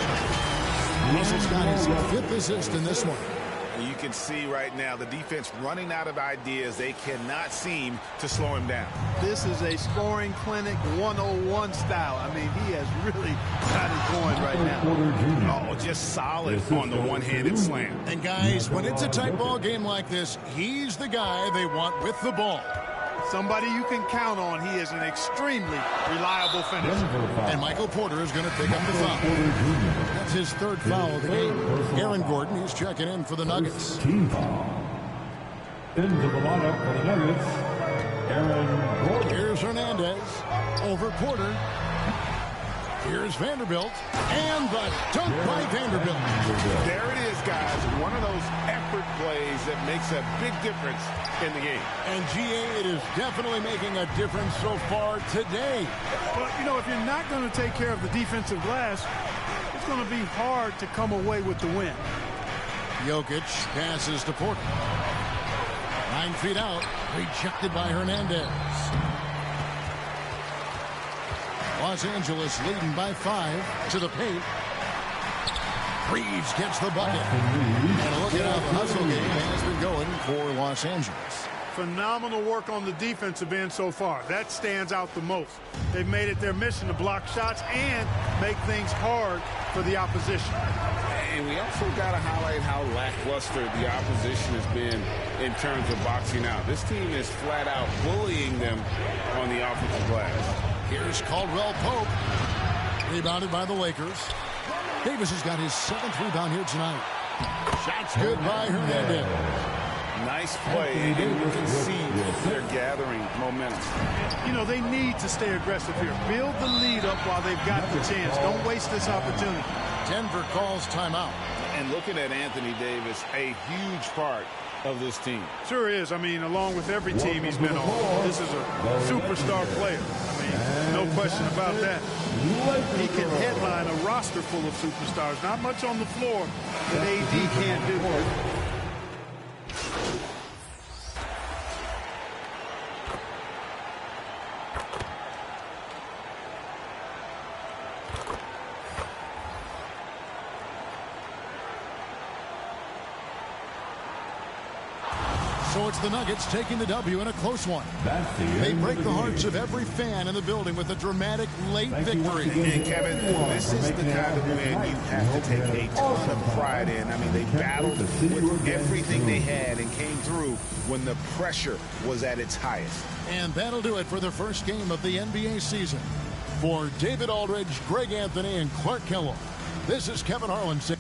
Russell's got his 5th assist in this one. You can see right now the defense running out of ideas. They cannot seem to slow him down. This is a scoring clinic 101 style. I mean, he has really got it going right now. Oh, just solid on the one-handed slam. And guys, when it's a tight ball game like this, he's the guy they want with the ball. Somebody you can count on. He is an extremely reliable finisher. And Michael Porter is going to pick up the foul. That's his 3rd foul of the game. Aaron Gordon, he's checking in for the Nuggets. Team foul. Into the lineup for the Nuggets, Aaron Gordon. Here's Hernandez over Porter. Here's Vanderbilt. And the dunk by Vanderbilt. There it is, guys. One of those effort plays that makes a big difference in the game. And GA, it is definitely making a difference so far today. Well, you know, if you're not going to take care of the defensive glass, it's going to be hard to come away with the win. Jokic passes to Porter. 9 feet out. Rejected by Hernandez. Los Angeles leading by 5 to the paint. Reeves gets the bucket. And look at how the hustle game has been going for Los Angeles. Phenomenal work on the defensive end so far. That stands out the most. They've made it their mission to block shots and make things hard for the opposition. And we also got to highlight how lackluster the opposition has been in terms of boxing out. This team is flat out bullying them on the offensive glass. Here's Caldwell Pope. Rebounded by the Lakers. Davis has got his 7th rebound here tonight. Shots good by Hernandez. Nice play, and you can see they're gathering momentum. You know, they need to stay aggressive here. Build the lead up while they've got the chance. Don't waste this opportunity. Denver calls timeout. And looking at Anthony Davis, a huge part of this team. Sure is. I mean, along with every team he's been on, this is a superstar player. I mean, no question about that. He can headline a roster full of superstars. Not much on the floor that AD can't do. So it's the Nuggets taking the W in a close one. They break the hearts of every fan in the building with a dramatic late victory. And Kevin, this is the kind of win you have to take a ton of pride in. I mean, they battled with everything they had and came through when the pressure was at its highest. And that'll do it for the first game of the NBA season. For David Aldridge, Greg Anthony, and Clark Kellogg, this is Kevin Harlan saying